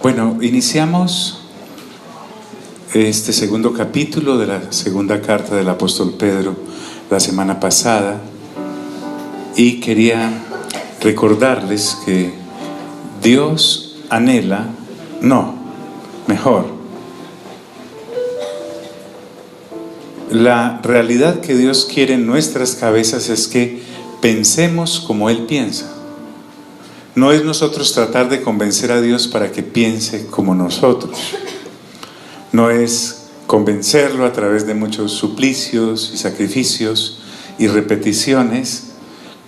Bueno, iniciamos este segundo capítulo de la segunda carta del apóstol Pedro la semana pasada y quería recordarles que Dios anhela, la realidad que Dios quiere en nuestras cabezas es que pensemos como Él piensa. No es nosotros tratar de convencer a Dios para que piense como nosotros. No es convencerlo a través de muchos suplicios y sacrificios y repeticiones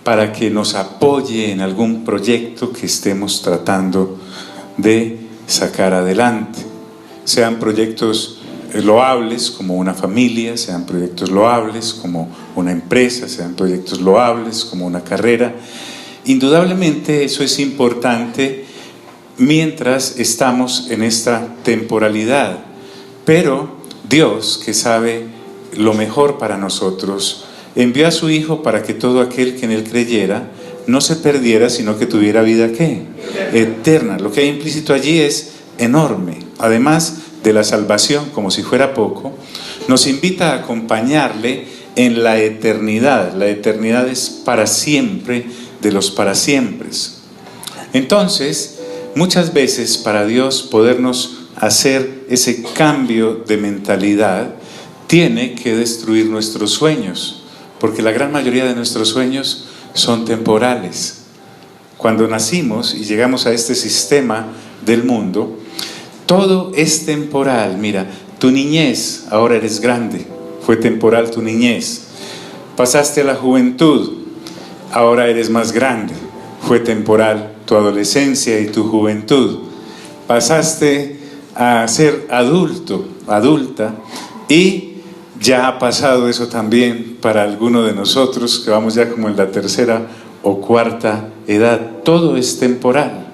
para que nos apoye en algún proyecto que estemos tratando de sacar adelante. Sean proyectos loables como una familia, sean proyectos loables como una empresa, sean proyectos loables como una carrera. Indudablemente eso es importante mientras estamos en esta temporalidad, pero Dios, que sabe lo mejor para nosotros, envió a su Hijo para que todo aquel que en Él creyera no se perdiera, sino que tuviera vida ¿qué? Eterna. Lo que hay implícito allí es enorme. Además de la salvación, como si fuera poco, nos invita a acompañarle en la eternidad. La eternidad es para siempre de los para siempre. Entonces, muchas veces para Dios podernos hacer ese cambio de mentalidad, tiene que destruir nuestros sueños, porque la gran mayoría de nuestros sueños son temporales. Cuando nacimos y llegamos a este sistema del mundo, todo es temporal. Mira, tu niñez, ahora eres grande, fue temporal tu niñez. Pasaste a la juventud, ahora eres más grande, fue temporal tu adolescencia y tu juventud. Pasaste a ser adulto, adulta, y ya ha pasado eso también para alguno de nosotros que vamos ya como en la tercera o cuarta edad. Todo es temporal.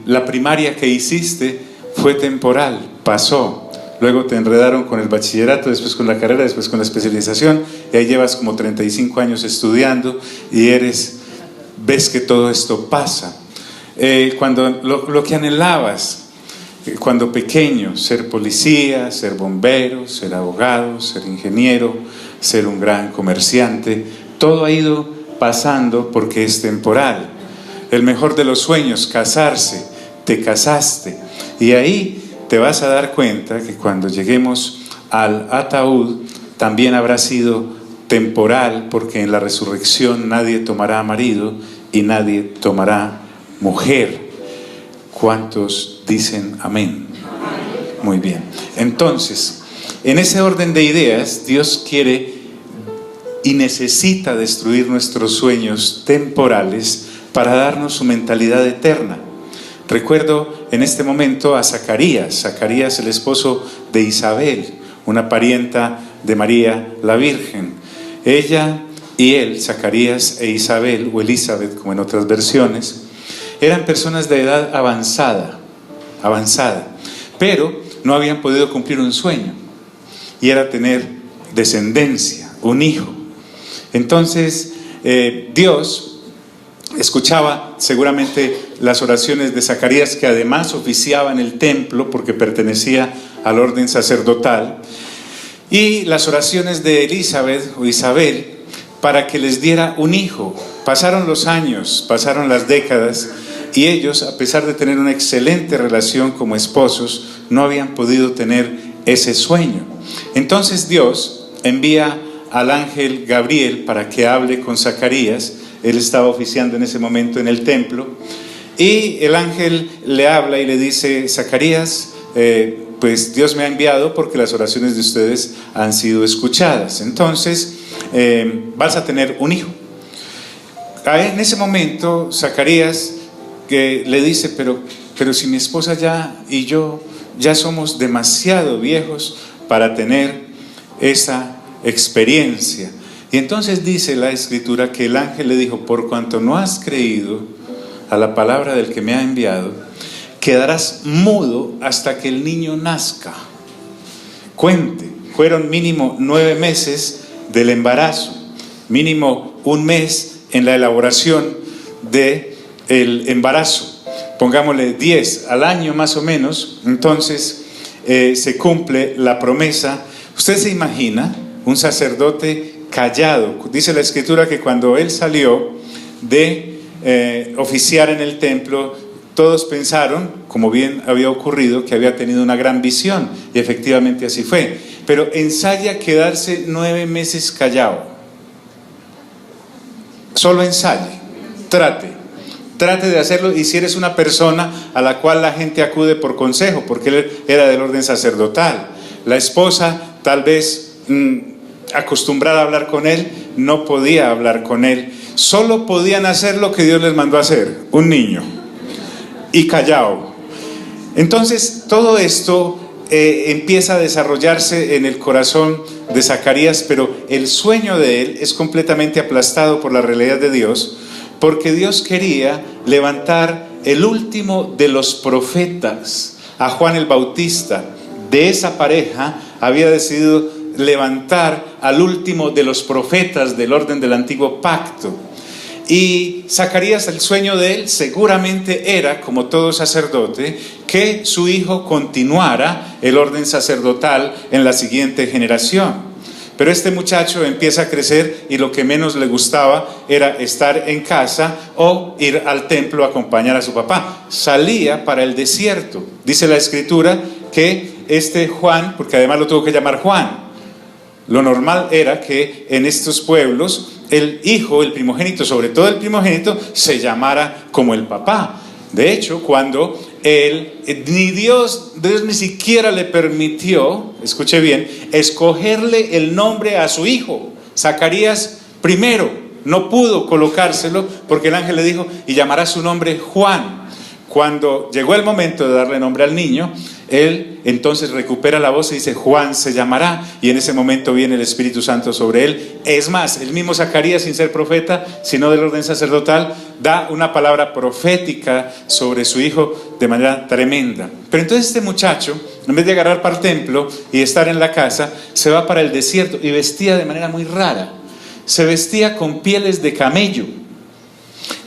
La primaria que hiciste fue temporal, pasó. Luego te enredaron con el bachillerato, después con la carrera, después con la especialización, y ahí llevas como 35 años estudiando y ves que todo esto pasa. Cuando lo que anhelabas, cuando pequeño, ser policía, ser bombero, ser abogado, ser ingeniero, ser un gran comerciante, todo ha ido pasando porque es temporal. El mejor de los sueños, casarse, te casaste, y ahí te vas a dar cuenta que cuando lleguemos al ataúd también habrá sido temporal, porque en la resurrección nadie tomará marido y nadie tomará mujer. ¿Cuántos dicen amén? Muy bien. Entonces, en ese orden de ideas, Dios quiere y necesita destruir nuestros sueños temporales para darnos su mentalidad eterna. Recuerdo en este momento a Zacarías, el esposo de Isabel, una parienta de María la Virgen. Ella y él, Zacarías e Isabel, o Elizabeth como en otras versiones, eran personas de edad avanzada, pero no habían podido cumplir un sueño, y era tener descendencia, un hijo. Entonces Dios escuchaba seguramente las oraciones de Zacarías, que además oficiaba en el templo porque pertenecía al orden sacerdotal, y las oraciones de Elizabeth o Isabel para que les diera un hijo. Pasaron los años, pasaron las décadas, y ellos, a pesar de tener una excelente relación como esposos, no habían podido tener ese sueño. Entonces Dios envía al ángel Gabriel para que hable con Zacarías. Él estaba oficiando en ese momento en el templo, y el ángel le habla y le dice: Zacarías, pues Dios me ha enviado porque las oraciones de ustedes han sido escuchadas. Entonces vas a tener un hijo. En ese momento Zacarías le dice: pero si mi esposa y yo ya somos demasiado viejos para tener esa experiencia. Y entonces dice la Escritura que el ángel le dijo: por cuanto no has creído a la palabra del que me ha enviado, quedarás mudo hasta que el niño nazca. Cuente, fueron mínimo 9 meses del embarazo, mínimo 1 mes en la elaboración de el embarazo, pongámosle 10 al año más o menos, entonces se cumple la promesa. Usted se imagina un sacerdote callado. Dice la Escritura que cuando él salió de oficiar en el templo, todos pensaron, como bien había ocurrido, que había tenido una gran visión, y efectivamente así fue. Pero ensaya quedarse 9 meses callado. Solo ensaye, trate de hacerlo, y si eres una persona a la cual la gente acude por consejo, porque él era del orden sacerdotal, la esposa tal vez acostumbrada a hablar con él, no podía hablar con él, solo podían hacer lo que Dios les mandó a hacer, un niño, y callado. Entonces todo esto empieza a desarrollarse en el corazón de Zacarías, pero el sueño de él es completamente aplastado por la realidad de Dios, porque Dios quería levantar el último de los profetas, a Juan el Bautista. De esa pareja había decidido levantar al último de los profetas del orden del antiguo pacto. Y Zacarías, el sueño de él seguramente era, como todo sacerdote, que su hijo continuara el orden sacerdotal en la siguiente generación. Pero este muchacho empieza a crecer y lo que menos le gustaba era estar en casa o ir al templo a acompañar a su papá. Salía para el desierto. Dice la Escritura que este Juan, porque además lo tuvo que llamar Juan, lo normal era que en estos pueblos el hijo, el primogénito, sobre todo el primogénito, se llamara como el papá. De hecho, cuando Dios ni siquiera le permitió, escuche bien, escogerle el nombre a su hijo, Zacarías primero, no pudo colocárselo porque el ángel le dijo, y llamará su nombre Juan. Cuando llegó el momento de darle nombre al niño, él entonces recupera la voz y dice, Juan se llamará, y en ese momento viene el Espíritu Santo sobre él. Es más, el mismo Zacarías, sin ser profeta, sino del orden sacerdotal, da una palabra profética sobre su hijo de manera tremenda. Pero entonces este muchacho, en vez de agarrar para el templo y estar en la casa, se va para el desierto y vestía de manera muy rara. Se vestía con pieles de camello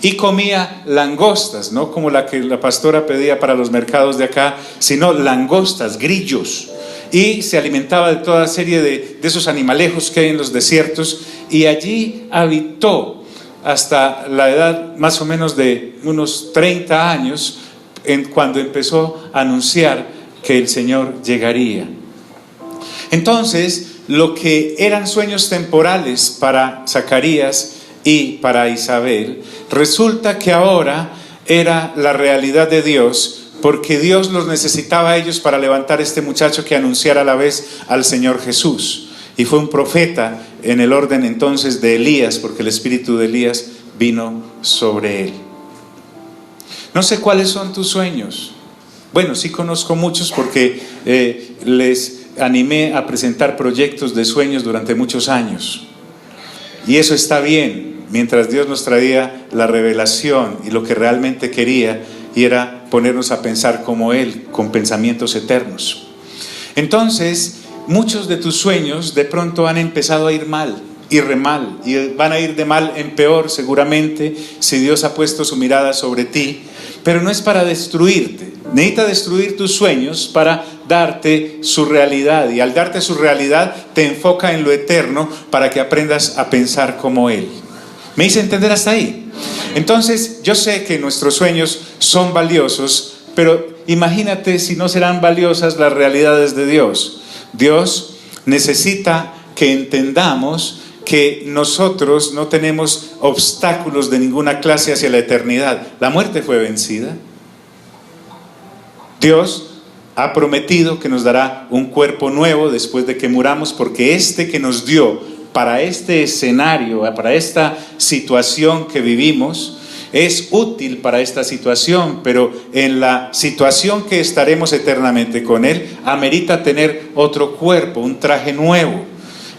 y comía langostas, no como la que la pastora pedía para los mercados de acá, sino langostas, grillos, y se alimentaba de toda serie de esos animalejos que hay en los desiertos, y allí habitó hasta la edad más o menos de unos 30 años, cuando empezó a anunciar que el Señor llegaría. Entonces, lo que eran sueños temporales para Zacarías y para Isabel, resulta que ahora era la realidad de Dios, porque Dios los necesitaba a ellos para levantar este muchacho que anunciara a la vez al Señor Jesús. Y fue un profeta en el orden entonces de Elías, porque el espíritu de Elías vino sobre él. No sé cuáles son tus sueños. Bueno, sí conozco muchos porque les animé a presentar proyectos de sueños durante muchos años. Y eso está bien, mientras Dios nos traía la revelación y lo que realmente quería, y era ponernos a pensar como Él, con pensamientos eternos. Entonces, muchos de tus sueños de pronto han empezado a ir mal, y re mal, y van a ir de mal en peor seguramente, si Dios ha puesto su mirada sobre ti, pero no es para destruirte. Necesita destruir tus sueños para darte su realidad, y al darte su realidad te enfoca en lo eterno para que aprendas a pensar como Él. ¿Me hice entender hasta ahí? Entonces, yo sé que nuestros sueños son valiosos, pero imagínate si no serán valiosas las realidades de Dios. Dios necesita que entendamos que nosotros no tenemos obstáculos de ninguna clase hacia la eternidad. La muerte fue vencida. Dios ha prometido que nos dará un cuerpo nuevo después de que muramos, porque este que nos dio para este escenario, para esta situación que vivimos, es útil para esta situación, pero en la situación que estaremos eternamente con Él, amerita tener otro cuerpo, un traje nuevo.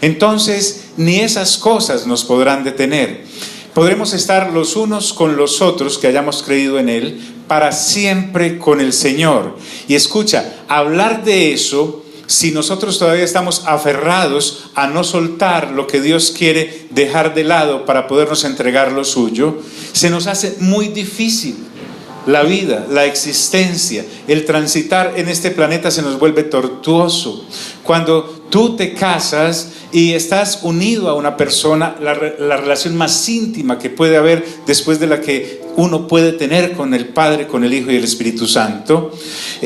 Entonces, ni esas cosas nos podrán detener. Podremos estar los unos con los otros que hayamos creído en Él, para siempre con el Señor. Y escucha, hablar de eso si nosotros todavía estamos aferrados a no soltar lo que Dios quiere dejar de lado para podernos entregar lo suyo, se nos hace muy difícil. La vida, la existencia, el transitar en este planeta se nos vuelve tortuoso. Cuando tú te casas y estás unido a una persona, la relación más íntima que puede haber después de la que uno puede tener con el Padre, con el Hijo y el Espíritu Santo,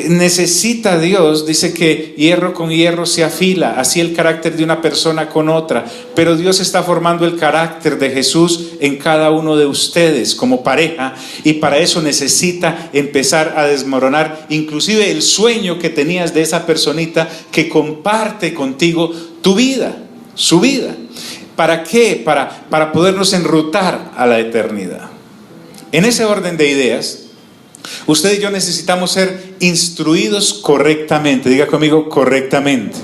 necesita Dios, dice que hierro con hierro se afila, así el carácter de una persona con otra, pero Dios está formando el carácter de Jesús en cada uno de ustedes como pareja, y para eso necesita empezar a desmoronar inclusive el sueño que tenías de esa personita que comparte contigo tu vida, su vida. ¿Para qué? Para podernos enrutar a la eternidad. En ese orden de ideas, usted y yo necesitamos ser instruidos correctamente. Diga conmigo, correctamente.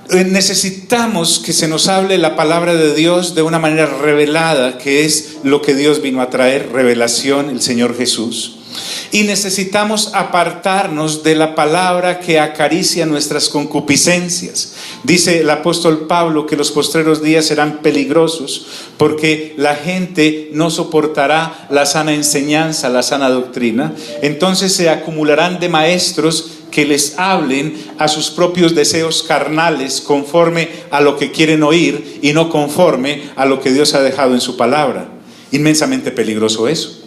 Necesitamos que se nos hable la palabra de Dios de una manera revelada, que es lo que Dios vino a traer, revelación, el Señor Jesús. Y necesitamos apartarnos de la palabra que acaricia nuestras concupiscencias. Dice el apóstol Pablo que los postreros días serán peligrosos porque la gente no soportará la sana enseñanza, la sana doctrina. Entonces se acumularán de maestros que les hablen a sus propios deseos carnales conforme a lo que quieren oír y no conforme a lo que Dios ha dejado en su palabra. Inmensamente peligroso eso.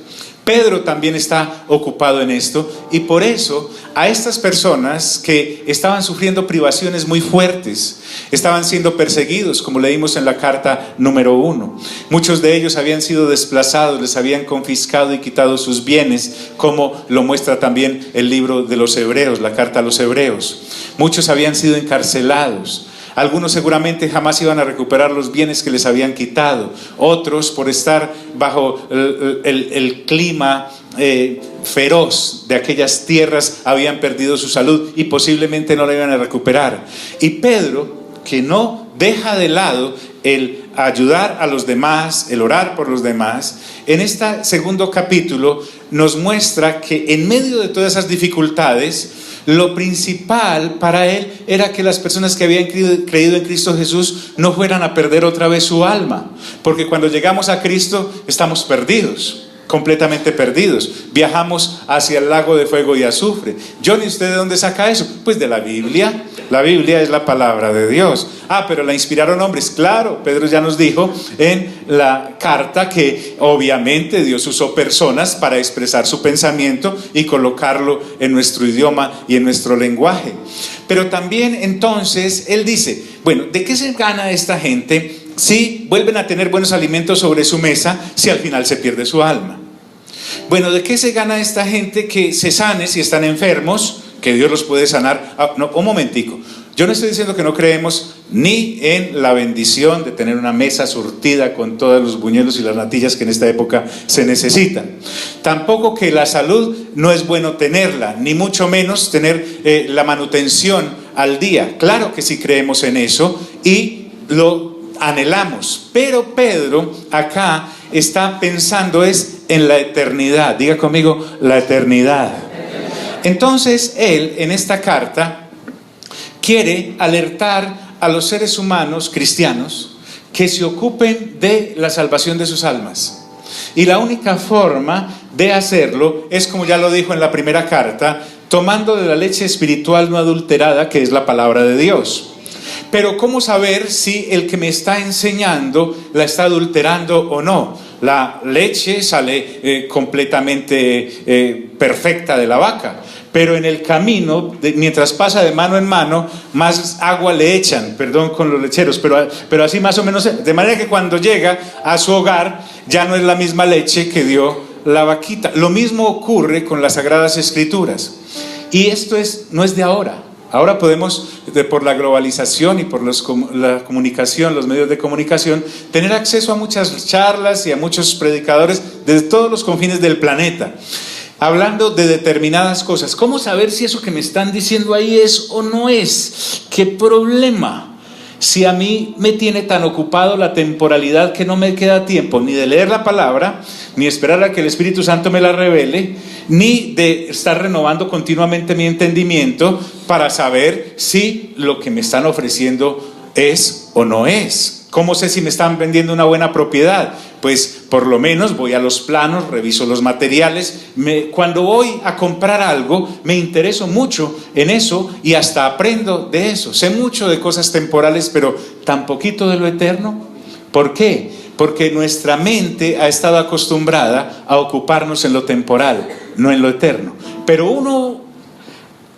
Pedro también está ocupado en esto, y por eso a estas personas que estaban sufriendo privaciones muy fuertes, estaban siendo perseguidos, como leímos en la carta número 1. Muchos de ellos habían sido desplazados, les habían confiscado y quitado sus bienes, como lo muestra también el libro de los Hebreos, la carta a los Hebreos. Muchos habían sido encarcelados. Algunos seguramente jamás iban a recuperar los bienes que les habían quitado. Otros, por estar bajo el clima feroz de aquellas tierras, habían perdido su salud y posiblemente no la iban a recuperar. Y Pedro, que no deja de lado el ayudar a los demás, el orar por los demás, en este segundo capítulo nos muestra que en medio de todas esas dificultades, lo principal para él era que las personas que habían creído en Cristo Jesús no fueran a perder otra vez su alma, porque cuando llegamos a Cristo estamos perdidos, completamente perdidos. Viajamos hacia el lago de fuego y azufre. Yo ni usted, ¿de dónde saca eso? Pues de la Biblia. La Biblia es la palabra de Dios. Pero la inspiraron hombres. Claro, Pedro ya nos dijo en la carta que obviamente Dios usó personas para expresar su pensamiento y colocarlo en nuestro idioma y en nuestro lenguaje. Pero también entonces él dice, bueno, ¿de qué se gana esta gente si vuelven a tener buenos alimentos sobre su mesa, si al final se pierde su alma? Bueno, ¿de qué se gana esta gente que se sane si están enfermos, que Dios los puede sanar? No, un momentico. Yo no estoy diciendo que no creemos ni en la bendición de tener una mesa surtida con todos los buñuelos y las natillas que en esta época se necesitan. Tampoco que la salud no es bueno tenerla, ni mucho menos tener la manutención al día. Claro que sí creemos en eso y lo anhelamos. Pero Pedro acá está pensando es en la eternidad. Diga conmigo, la eternidad. Entonces él en esta carta quiere alertar a los seres humanos cristianos que se ocupen de la salvación de sus almas. Y la única forma de hacerlo es, como ya lo dijo en la primera carta, tomando de la leche espiritual no adulterada, que es la palabra de Dios. Pero ¿cómo saber si el que me está enseñando la está adulterando o no? La leche sale completamente perfecta de la vaca, pero en el camino, mientras pasa de mano en mano, más agua le echan, perdón con los lecheros, pero así más o menos, de manera que cuando llega a su hogar ya no es la misma leche que dio la vaquita. Lo mismo ocurre con las Sagradas Escrituras, y esto no es de ahora. Ahora podemos, por la globalización y por la comunicación, los medios de comunicación, tener acceso a muchas charlas y a muchos predicadores desde todos los confines del planeta, hablando de determinadas cosas. ¿Cómo saber si eso que me están diciendo ahí es o no es? ¿Qué problema? si a mí me tiene tan ocupado la temporalidad que no me queda tiempo ni de leer la palabra, ni esperar a que el Espíritu Santo me la revele, ni de estar renovando continuamente mi entendimiento para saber si lo que me están ofreciendo es o no es? ¿Cómo sé si me están vendiendo una buena propiedad? Pues por lo menos voy a los planos, reviso los materiales. Cuando voy a comprar algo, me intereso mucho en eso y hasta aprendo de eso. Sé mucho de cosas temporales, pero tan poquito de lo eterno. ¿Por qué? Porque nuestra mente ha estado acostumbrada a ocuparnos en lo temporal, no en lo eterno. Pero uno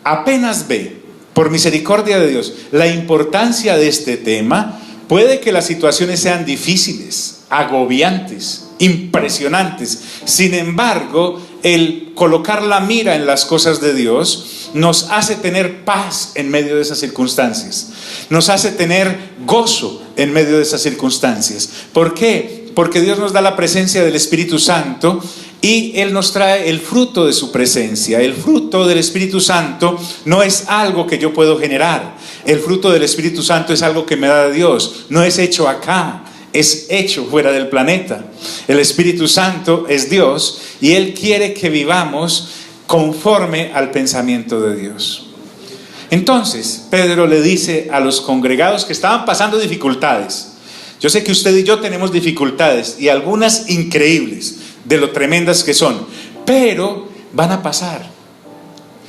apenas ve, por misericordia de Dios, la importancia de este tema. Puede que las situaciones sean difíciles, agobiantes, impresionantes. Sin embargo, el colocar la mira en las cosas de Dios nos hace tener paz en medio de esas circunstancias. Nos hace tener gozo en medio de esas circunstancias. ¿Por qué? Porque Dios nos da la presencia del Espíritu Santo y Él nos trae el fruto de su presencia. El fruto del Espíritu Santo no es algo que yo puedo generar. El fruto del Espíritu Santo es algo que me da Dios. No es hecho acá, es hecho fuera del planeta. El Espíritu Santo es Dios y Él quiere que vivamos conforme al pensamiento de Dios. Entonces, Pedro le dice a los congregados que estaban pasando dificultades. Yo sé que usted y yo tenemos dificultades y algunas increíbles, de lo tremendas que son, pero van a pasar.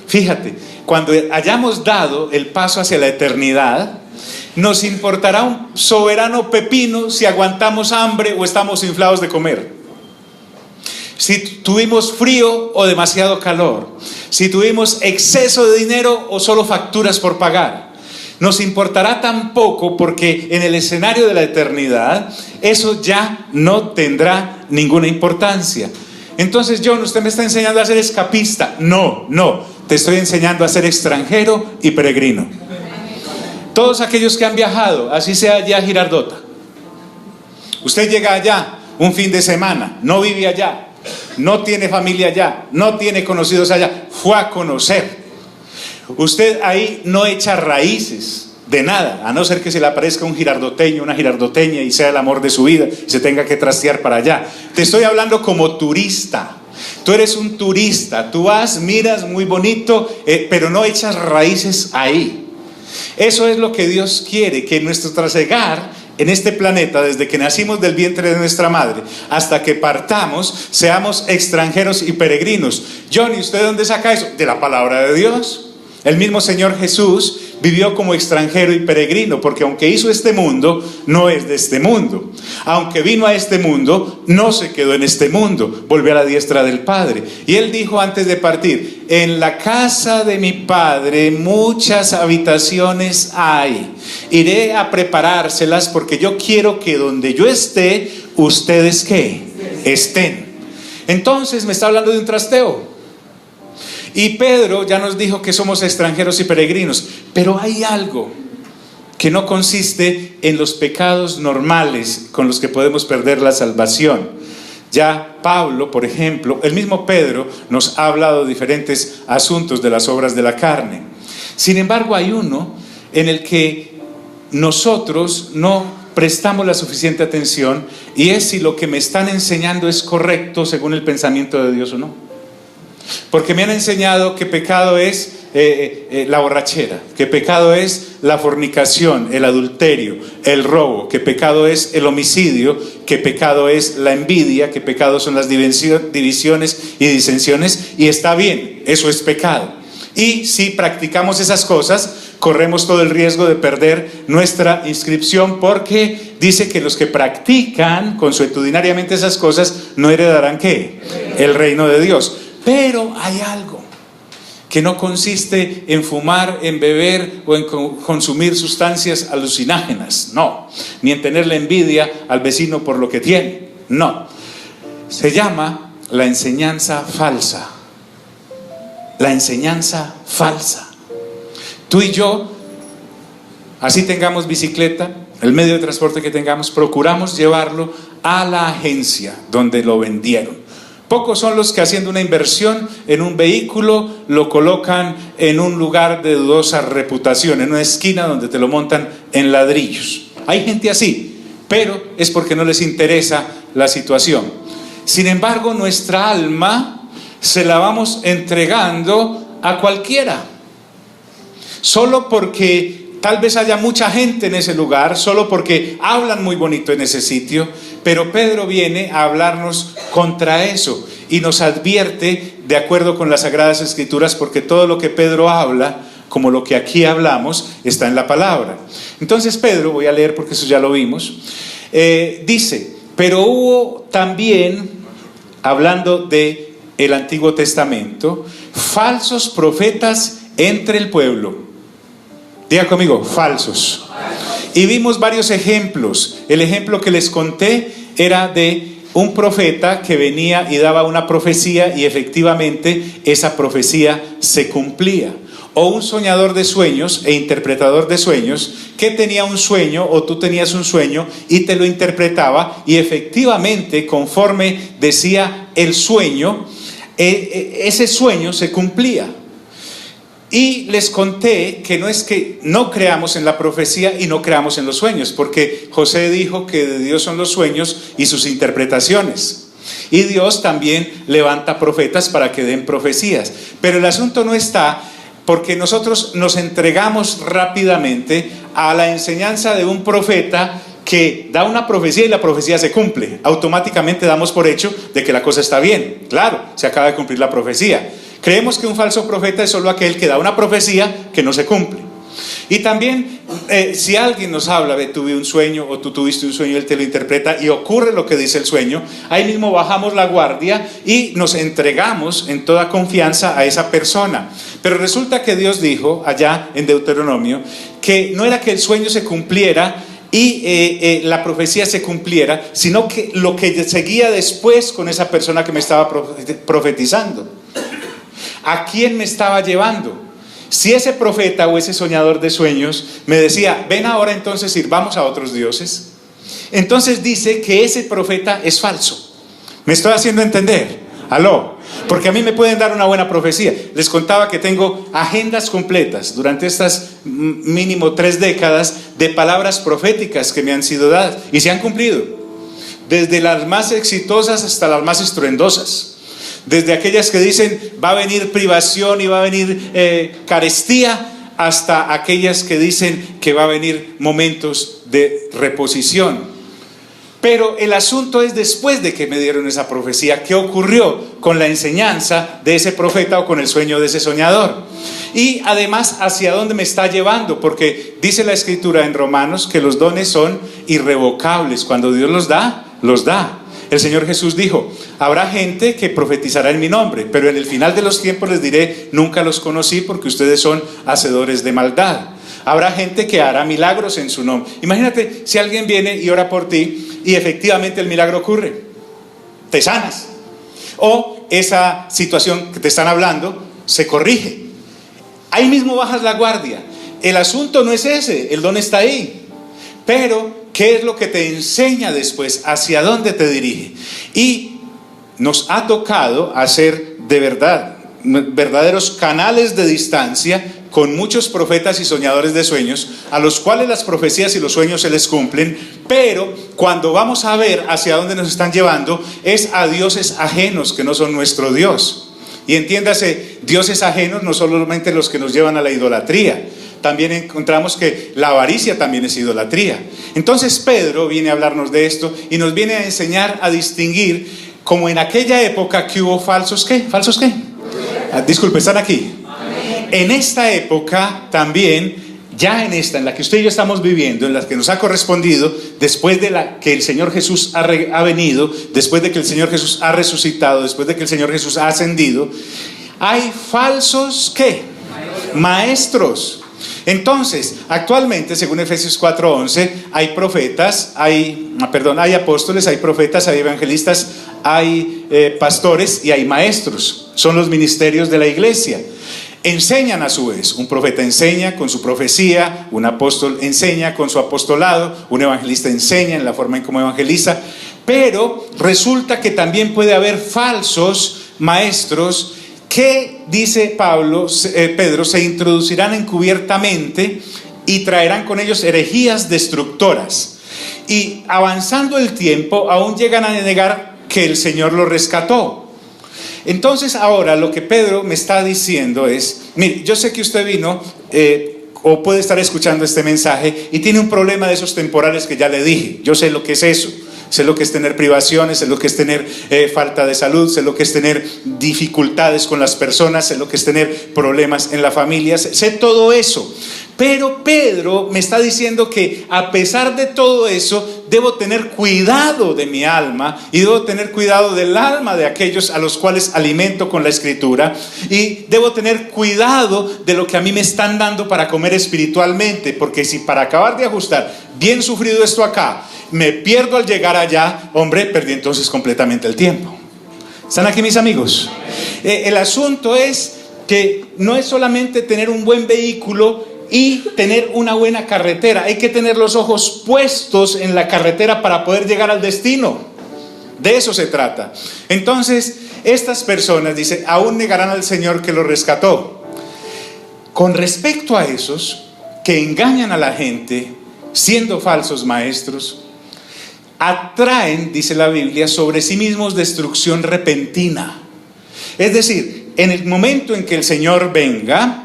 Fíjate, cuando hayamos dado el paso hacia la eternidad, nos importará un soberano pepino si aguantamos hambre o estamos inflados de comer, si tuvimos frío o demasiado calor, si tuvimos exceso de dinero o solo facturas por pagar. Nos importará tan poco porque en el escenario de la eternidad eso ya no tendrá ninguna importancia. Entonces, John, usted me está enseñando a ser escapista. No, te estoy enseñando a ser extranjero y peregrino. Todos aquellos que han viajado, así sea allá a Girardota, usted llega allá un fin de semana, no vive allá, no tiene familia allá, no tiene conocidos allá, fue a conocer. Usted ahí no echa raíces de nada, a no ser que se le aparezca un girardoteño, una girardoteña y sea el amor de su vida y se tenga que trastear para allá. Te estoy hablando como turista. Tú eres un turista, tú vas, miras muy bonito, pero no echas raíces ahí. Eso es lo que Dios quiere, que nuestro trasegar en este planeta, desde que nacimos del vientre de nuestra madre hasta que partamos, seamos extranjeros y peregrinos. Johnny, ¿usted de dónde saca eso? De la palabra de Dios. El mismo Señor Jesús vivió como extranjero y peregrino, porque aunque hizo este mundo, no es de este mundo. Aunque vino a este mundo, no se quedó en este mundo, volvió a la diestra del Padre. Y Él dijo antes de partir: en la casa de mi Padre muchas habitaciones hay. Iré a preparárselas porque yo quiero que donde yo esté, ustedes ¿qué? Estén. Entonces me está hablando de un trasteo. Y Pedro ya nos dijo que somos extranjeros y peregrinos, pero hay algo que no consiste en los pecados normales con los que podemos perder la salvación. Ya Pablo, por ejemplo, el mismo Pedro nos ha hablado de diferentes asuntos de las obras de la carne. Sin embargo, hay uno en el que nosotros no prestamos la suficiente atención, y es si lo que me están enseñando es correcto según el pensamiento de Dios o no. Porque me han enseñado que pecado es la borrachera, que pecado es la fornicación, el adulterio, el robo, que pecado es el homicidio, que pecado es la envidia, que pecado son las divisiones y disensiones, y está bien, eso es pecado. Y si practicamos esas cosas, corremos todo el riesgo de perder nuestra inscripción, porque dice que los que practican consuetudinariamente esas cosas no heredarán ¿qué? El reino de Dios. Pero hay algo que no consiste en fumar, en beber o en consumir sustancias alucinógenas, no, ni en tener la envidia al vecino por lo que tiene, no. Se llama la enseñanza falsa. La enseñanza falsa. Tú y yo, así tengamos bicicleta, el medio de transporte que tengamos, procuramos llevarlo a la agencia donde lo vendieron. Pocos son los que haciendo una inversión en un vehículo lo colocan en un lugar de dudosa reputación, en una esquina donde te lo montan en ladrillos. Hay gente así, pero es porque no les interesa la situación. Sin embargo, nuestra alma se la vamos entregando a cualquiera, solo porque tal vez haya mucha gente en ese lugar, solo porque hablan muy bonito en ese sitio. Pero Pedro viene a hablarnos contra eso y nos advierte de acuerdo con las Sagradas Escrituras, porque todo lo que Pedro habla, como lo que aquí hablamos, está en la palabra. Entonces Pedro, voy a leer porque eso ya lo vimos, dice: pero hubo también, hablando de el Antiguo Testamento, falsos profetas entre el pueblo. Diga conmigo, falsos. Y vimos varios ejemplos. El ejemplo que les conté era de un profeta que venía y daba una profecía y efectivamente esa profecía se cumplía. O un soñador de sueños e interpretador de sueños que tenía un sueño o tú tenías un sueño y te lo interpretaba y efectivamente conforme decía el sueño, ese sueño se cumplía. Y les conté que no es que no creamos en la profecía y no creamos en los sueños, porque José dijo que de Dios son los sueños y sus interpretaciones. Y Dios también levanta profetas para que den profecías. Pero el asunto no está porque nosotros nos entregamos rápidamente a la enseñanza de un profeta que da una profecía y la profecía se cumple. Automáticamente damos por hecho de que la cosa está bien. Claro, se acaba de cumplir la profecía. Creemos que un falso profeta es solo aquel que da una profecía que no se cumple. Y también si alguien nos habla de tuve un sueño o tú tuviste un sueño, él te lo interpreta y ocurre lo que dice el sueño, ahí mismo bajamos la guardia y nos entregamos en toda confianza a esa persona. Pero resulta que Dios dijo allá en Deuteronomio que no era que el sueño se cumpliera y la profecía se cumpliera, sino que lo que seguía después con esa persona que me estaba profetizando. ¿A quién me estaba llevando? Si ese profeta o ese soñador de sueños me decía, ven ahora entonces sirvamos a otros dioses, entonces dice que ese profeta es falso. ¿Me estoy haciendo entender? ¿Aló? Porque a mí me pueden dar una buena profecía. Les contaba que tengo agendas completas durante estas mínimo 3 décadas de palabras proféticas que me han sido dadas y se han cumplido. Desde las más exitosas hasta las más estruendosas. Desde aquellas que dicen va a venir privación y va a venir carestía, hasta aquellas que dicen que va a venir momentos de reposición. Pero el asunto es después de que me dieron esa profecía, ¿qué ocurrió con la enseñanza de ese profeta o con el sueño de ese soñador? Y además, ¿hacia dónde me está llevando? Porque dice la Escritura en Romanos que los dones son irrevocables. Cuando Dios los da, los da. El Señor Jesús dijo, habrá gente que profetizará en mi nombre, pero en el final de los tiempos les diré, nunca los conocí porque ustedes son hacedores de maldad. Habrá gente que hará milagros en su nombre. Imagínate si alguien viene y ora por ti y efectivamente el milagro ocurre. Te sanas. O esa situación que te están hablando se corrige. Ahí mismo bajas la guardia. El asunto no es ese, el don está ahí. Pero ¿qué es lo que te enseña después? ¿Hacia dónde te dirige? Y nos ha tocado hacer de verdad verdaderos canales de distancia con muchos profetas y soñadores de sueños, a los cuales las profecías y los sueños se les cumplen, pero cuando vamos a ver hacia dónde nos están llevando, es a dioses ajenos que no son nuestro Dios. Y entiéndase, dioses ajenos no solamente los que nos llevan a la idolatría. También encontramos que la avaricia también es idolatría. Entonces Pedro viene a hablarnos de esto y nos viene a enseñar a distinguir, como en aquella época que hubo falsos ¿qué? ¿Falsos qué? Disculpe, ¿están aquí? En esta época también, ya en esta, en la que usted y yo estamos viviendo, en la que nos ha correspondido, después de que el Señor Jesús ha venido, después de que el Señor Jesús ha resucitado, después de que el Señor Jesús ha ascendido, hay falsos ¿qué? Maestros. Entonces, actualmente, según Efesios 4:11, hay profetas, hay apóstoles, hay profetas, hay evangelistas, hay pastores y hay maestros. Son los ministerios de la iglesia. Enseñan a su vez. Un profeta enseña con su profecía, un apóstol enseña con su apostolado, un evangelista enseña en la forma en cómo evangeliza. Pero resulta que también puede haber falsos maestros que, dice Pedro, se introducirán encubiertamente y traerán con ellos herejías destructoras. Y avanzando el tiempo, aún llegan a negar que el Señor los rescató. Entonces ahora lo que Pedro me está diciendo es, mire, yo sé que usted vino o puede estar escuchando este mensaje y tiene un problema de esos temporales que ya le dije. Yo sé lo que es eso. Sé lo que es tener privaciones, sé lo que es tener falta de salud, sé lo que es tener dificultades con las personas, sé lo que es tener problemas en la familia, sé todo eso. Pero Pedro me está diciendo que a pesar de todo eso, debo tener cuidado de mi alma y debo tener cuidado del alma de aquellos a los cuales alimento con la Escritura, y debo tener cuidado de lo que a mí me están dando para comer espiritualmente, porque si para acabar de ajustar bien sufrido esto acá, me pierdo al llegar allá, hombre, perdí entonces completamente el tiempo. ¿Están aquí mis amigos? El asunto es que no es solamente tener un buen vehículo y tener una buena carretera. Hay que tener los ojos puestos en la carretera para poder llegar al destino. De eso se trata. Entonces, estas personas, dice, aún negarán al Señor que los rescató. Con respecto a esos que engañan a la gente, siendo falsos maestros, atraen, dice la Biblia, sobre sí mismos destrucción repentina. Es decir, en el momento en que el Señor venga,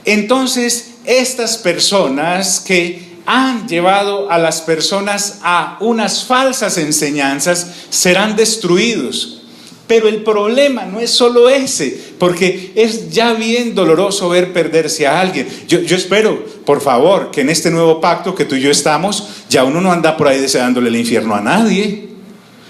entonces estas personas que han llevado a las personas a unas falsas enseñanzas serán destruidos. Pero el problema no es solo ese, porque es ya bien doloroso ver perderse a alguien. Yo espero, por favor, que en este nuevo pacto que tú y yo estamos, ya uno no anda por ahí deseándole el infierno a nadie.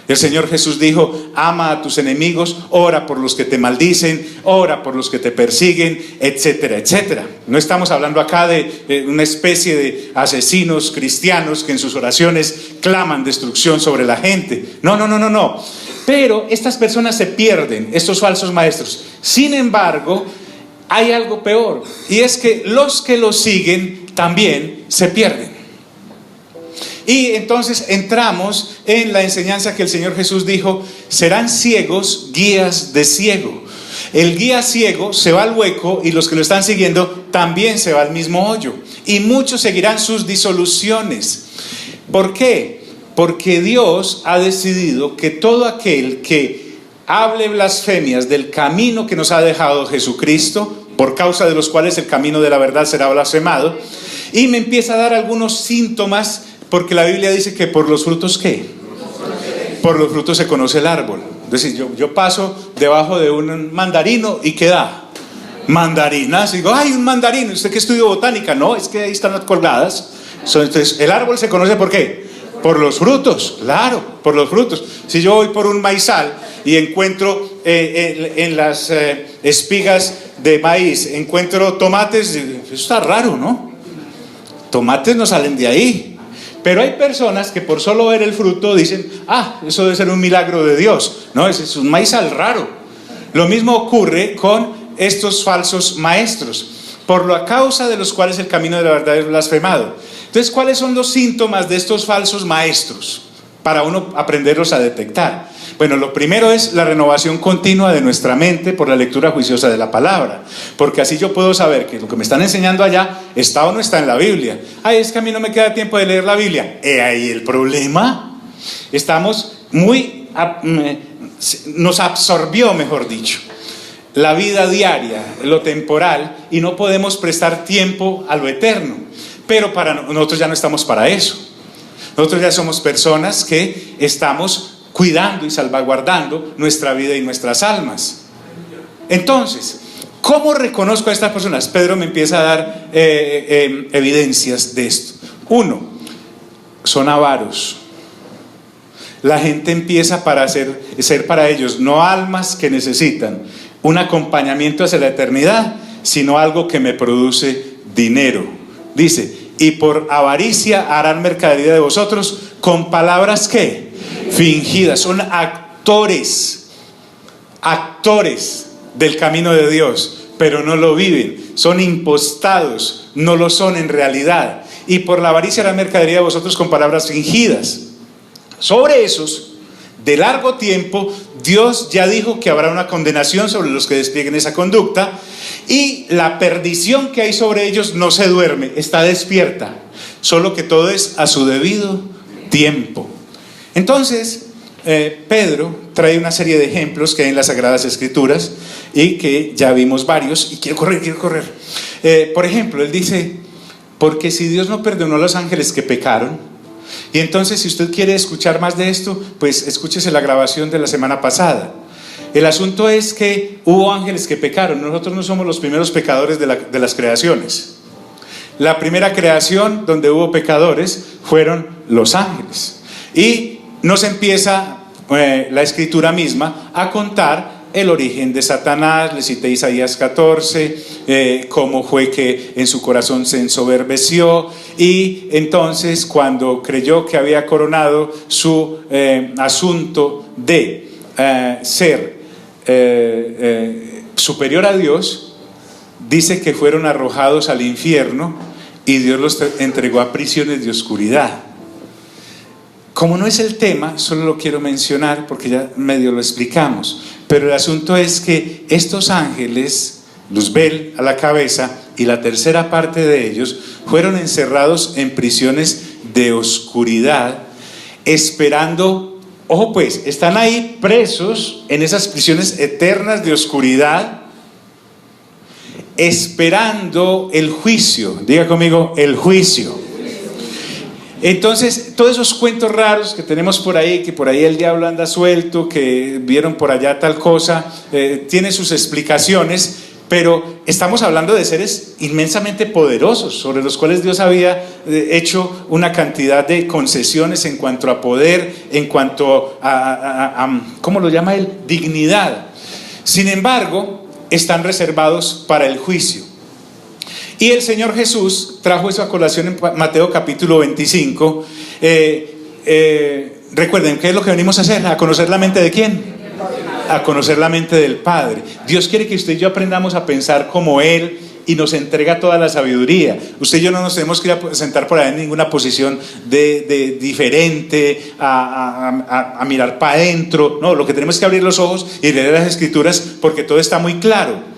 El Señor Jesús dijo, ama a tus enemigos, ora por los que te maldicen, ora por los que te persiguen, etcétera, etcétera. No estamos hablando acá de una especie de asesinos cristianos que en sus oraciones claman destrucción sobre la gente. No. Pero estas personas se pierden, estos falsos maestros. Sin embargo, hay algo peor, y es que los que los siguen también se pierden. Y entonces entramos en la enseñanza que el Señor Jesús dijo, serán ciegos guías de ciego. El guía ciego se va al hueco y los que lo están siguiendo también se va al mismo hoyo. Y muchos seguirán sus disoluciones. ¿Por qué? Porque Dios ha decidido que todo aquel que hable blasfemias del camino que nos ha dejado Jesucristo, por causa de los cuales el camino de la verdad será blasfemado, y me empieza a dar algunos síntomas. Porque la Biblia dice que por los frutos, ¿qué? Por los frutos se conoce el árbol. Es decir, yo paso debajo de un mandarino y ¿qué da? Mandarinas. Y digo, ¡ay, un mandarino! ¿Usted qué estudió botánica? No, es que ahí están las colgadas. Entonces, el árbol se conoce ¿por qué? Por los frutos, claro, por los frutos. Si yo voy por un maizal y encuentro en las espigas de maíz, encuentro tomates, eso está raro, ¿no? Tomates no salen de ahí. Pero hay personas que por solo ver el fruto dicen, eso debe ser un milagro de Dios. No, ese es un maizal raro. Lo mismo ocurre con estos falsos maestros, por la causa de los cuales el camino de la verdad es blasfemado. Entonces, ¿cuáles son los síntomas de estos falsos maestros? Para uno aprenderlos a detectar. Bueno, lo primero es la renovación continua de nuestra mente por la lectura juiciosa de la palabra, porque así yo puedo saber que lo que me están enseñando allá está o no está en la Biblia. Es que a mí no me queda tiempo de leer la Biblia. Ahí el problema. Estamos nos absorbió, mejor dicho, la vida diaria, lo temporal, y no podemos prestar tiempo a lo eterno. Pero para nosotros ya no estamos para eso. Nosotros ya somos personas que estamos cuidando y salvaguardando nuestra vida y nuestras almas. Entonces, ¿cómo reconozco a estas personas? Pedro me empieza a dar evidencias de esto. 1, son avaros. La gente empieza para ser para ellos no almas que necesitan un acompañamiento hacia la eternidad, sino algo que me produce dinero. Dice, y por avaricia harán mercadería de vosotros con palabras ¿qué? Fingidas. Son actores del camino de Dios, pero no lo viven. Son impostados, no lo son en realidad. Y por la avaricia harán mercadería de vosotros con palabras fingidas. Sobre esos de largo tiempo, Dios ya dijo que habrá una condenación sobre los que desplieguen esa conducta, y la perdición que hay sobre ellos no se duerme, está despierta, solo que todo es a su debido tiempo. Entonces, Pedro trae una serie de ejemplos que hay en las Sagradas Escrituras y que ya vimos varios, y quiero correr. Por ejemplo, él dice, porque si Dios no perdonó a los ángeles que pecaron, y entonces si usted quiere escuchar más de esto, pues escúchese la grabación de la semana pasada. El asunto es que hubo ángeles que pecaron. Nosotros no somos los primeros pecadores de las creaciones. La primera creación donde hubo pecadores fueron los ángeles, y nos empieza la escritura misma a contar el origen de Satanás. Le cité Isaías 14, cómo fue que en su corazón se ensoberbeció, y entonces cuando creyó que había coronado su asunto de ser superior a Dios, dice que fueron arrojados al infierno y Dios los entregó a prisiones de oscuridad. Como no es el tema, solo lo quiero mencionar porque ya medio lo explicamos, pero el asunto es que estos ángeles, Luzbel a la cabeza y la tercera parte de ellos, fueron encerrados en prisiones de oscuridad, esperando, ojo pues, están ahí presos en esas prisiones eternas de oscuridad, esperando el juicio. Diga conmigo, el juicio. Entonces, todos esos cuentos raros que tenemos por ahí, que por ahí el diablo anda suelto, que vieron por allá tal cosa, tiene sus explicaciones, pero estamos hablando de seres inmensamente poderosos, sobre los cuales Dios había hecho una cantidad de concesiones en cuanto a poder, en cuanto a ¿cómo lo llama él? Dignidad. Sin embargo, están reservados para el juicio. Y el Señor Jesús trajo eso a colación en Mateo capítulo 25. Recuerden, ¿qué es lo que venimos a hacer? ¿A conocer la mente de quién? A conocer la mente del Padre. Dios quiere que usted y yo aprendamos a pensar como Él, y nos entrega toda la sabiduría. Usted y yo no nos tenemos que ir a sentar por ahí en ninguna posición de diferente, a mirar para adentro. No, lo que tenemos es que abrir los ojos y leer las Escrituras, porque todo está muy claro.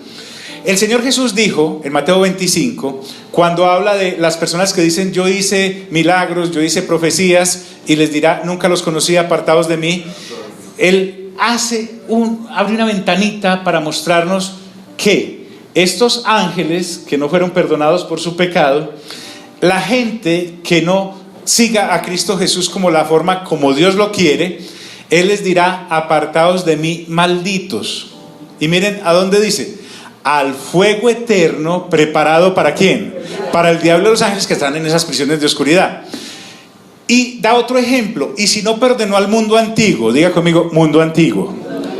El Señor Jesús dijo en Mateo 25, cuando habla de las personas que dicen yo hice milagros, yo hice profecías, y les dirá nunca los conocí, apartados de mí. Él abre una ventanita para mostrarnos que estos ángeles que no fueron perdonados por su pecado, la gente que no siga a Cristo Jesús como la forma como Dios lo quiere, Él les dirá apartados de mí, malditos. Y miren a dónde dice: al fuego eterno preparado ¿para quién? Para el diablo y los ángeles que están en esas prisiones de oscuridad. Y da otro ejemplo: y si no perdonó al mundo antiguo, diga conmigo, mundo antiguo.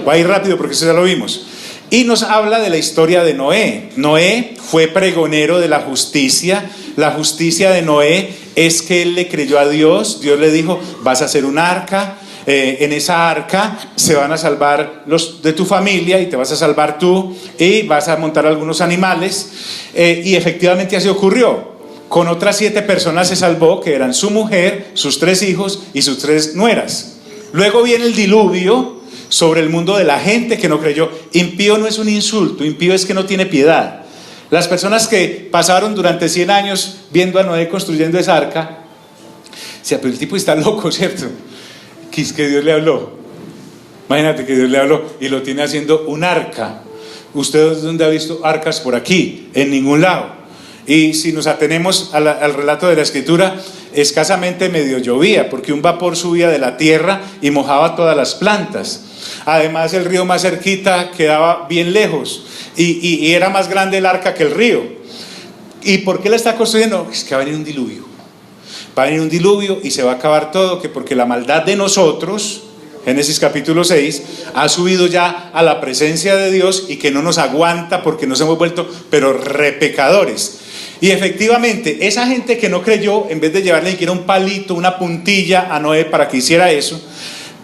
Va a ir rápido porque eso ya lo vimos. Y nos habla de la historia de Noé. Noé fue pregonero de la justicia. La justicia de Noé es que él le creyó a Dios. Dios le dijo: vas a hacer un arca. En esa arca se van a salvar los de tu familia, y te vas a salvar tú, y vas a montar algunos animales. Y efectivamente así ocurrió. Con otras 7 personas se salvó, que eran su mujer, sus 3 hijos y sus 3 nueras. Luego viene el diluvio sobre el mundo de la gente que no creyó. Impío no es un insulto, impío es que no tiene piedad. Las personas que pasaron durante 100 años viendo a Noé construyendo esa arca, o sea, pero el tipo está loco, ¿cierto? Que Dios le habló. Imagínate que Dios le habló y lo tiene haciendo un arca. ¿Usted dónde ha visto arcas por aquí? En ningún lado. Y si nos atenemos al relato de la Escritura, escasamente medio llovía, porque un vapor subía de la tierra y mojaba todas las plantas. Además, el río más cerquita quedaba bien lejos, y era más grande el arca que el río. ¿Y por qué la está construyendo? Es que va a venir un diluvio. Va a venir un diluvio y se va a acabar todo, que porque la maldad de nosotros, Génesis capítulo 6, ha subido ya a la presencia de Dios, y que no nos aguanta porque nos hemos vuelto pero repecadores. Y efectivamente, esa gente que no creyó, en vez de llevarle siquiera un palito, una puntilla a Noé para que hiciera eso,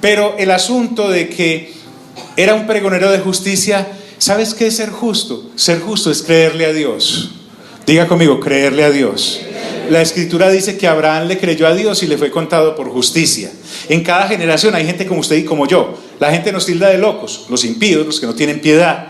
pero el asunto de que era un pregonero de justicia. ¿Sabes qué es ser justo? Ser justo es creerle a Dios. Diga conmigo, creerle a Dios. La Escritura dice que Abraham le creyó a Dios y le fue contado por justicia. En cada generación hay gente como usted y como yo. La gente nos tilda de locos, los impíos, los que no tienen piedad.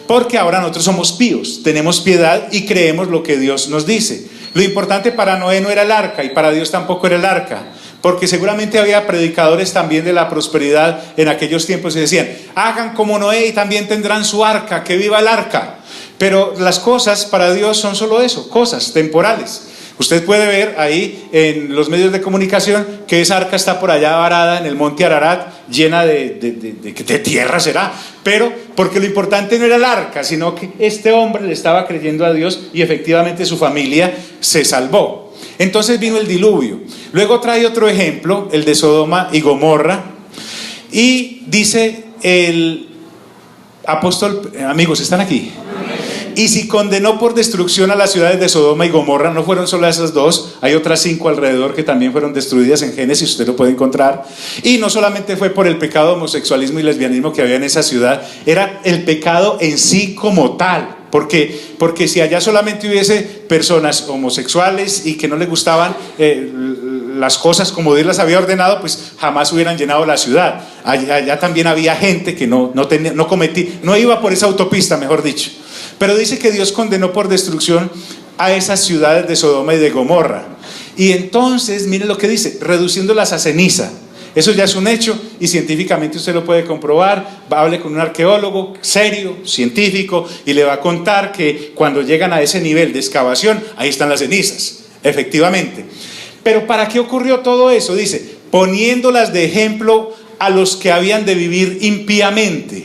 Porque ahora nosotros somos píos, tenemos piedad y creemos lo que Dios nos dice. Lo importante para Noé no era el arca y para Dios tampoco era el arca. Porque seguramente había predicadores también de la prosperidad en aquellos tiempos y decían: hagan como Noé y también tendrán su arca, que viva el arca. Pero las cosas para Dios son solo eso, cosas temporales. Usted puede ver ahí en los medios de comunicación que esa arca está por allá varada en el monte Ararat, llena de tierra será, pero porque lo importante no era el arca, sino que este hombre le estaba creyendo a Dios y efectivamente su familia se salvó. Entonces vino el diluvio. Luego trae otro ejemplo, el de Sodoma y Gomorra, y dice el apóstol, amigos, ¿están aquí? Y si condenó por destrucción a las ciudades de Sodoma y Gomorra, no fueron solo esas dos, hay otras 5 alrededor que también fueron destruidas en Génesis, usted lo puede encontrar. Y no solamente fue por el pecado de homosexualismo y lesbianismo que había en esa ciudad, era el pecado en sí como tal. Porque si allá solamente hubiese personas homosexuales y que no les gustaban las cosas como Dios las había ordenado, pues jamás hubieran llenado la ciudad. Allá también había gente que no iba por esa autopista, mejor dicho. Pero dice que Dios condenó por destrucción a esas ciudades de Sodoma y de Gomorra. Y entonces, mire lo que dice: reduciéndolas a ceniza. Eso ya es un hecho y científicamente usted lo puede comprobar. Hable con un arqueólogo serio, científico, y le va a contar que cuando llegan a ese nivel de excavación, ahí están las cenizas, efectivamente. Pero ¿para qué ocurrió todo eso? Dice: poniéndolas de ejemplo a los que habían de vivir impíamente.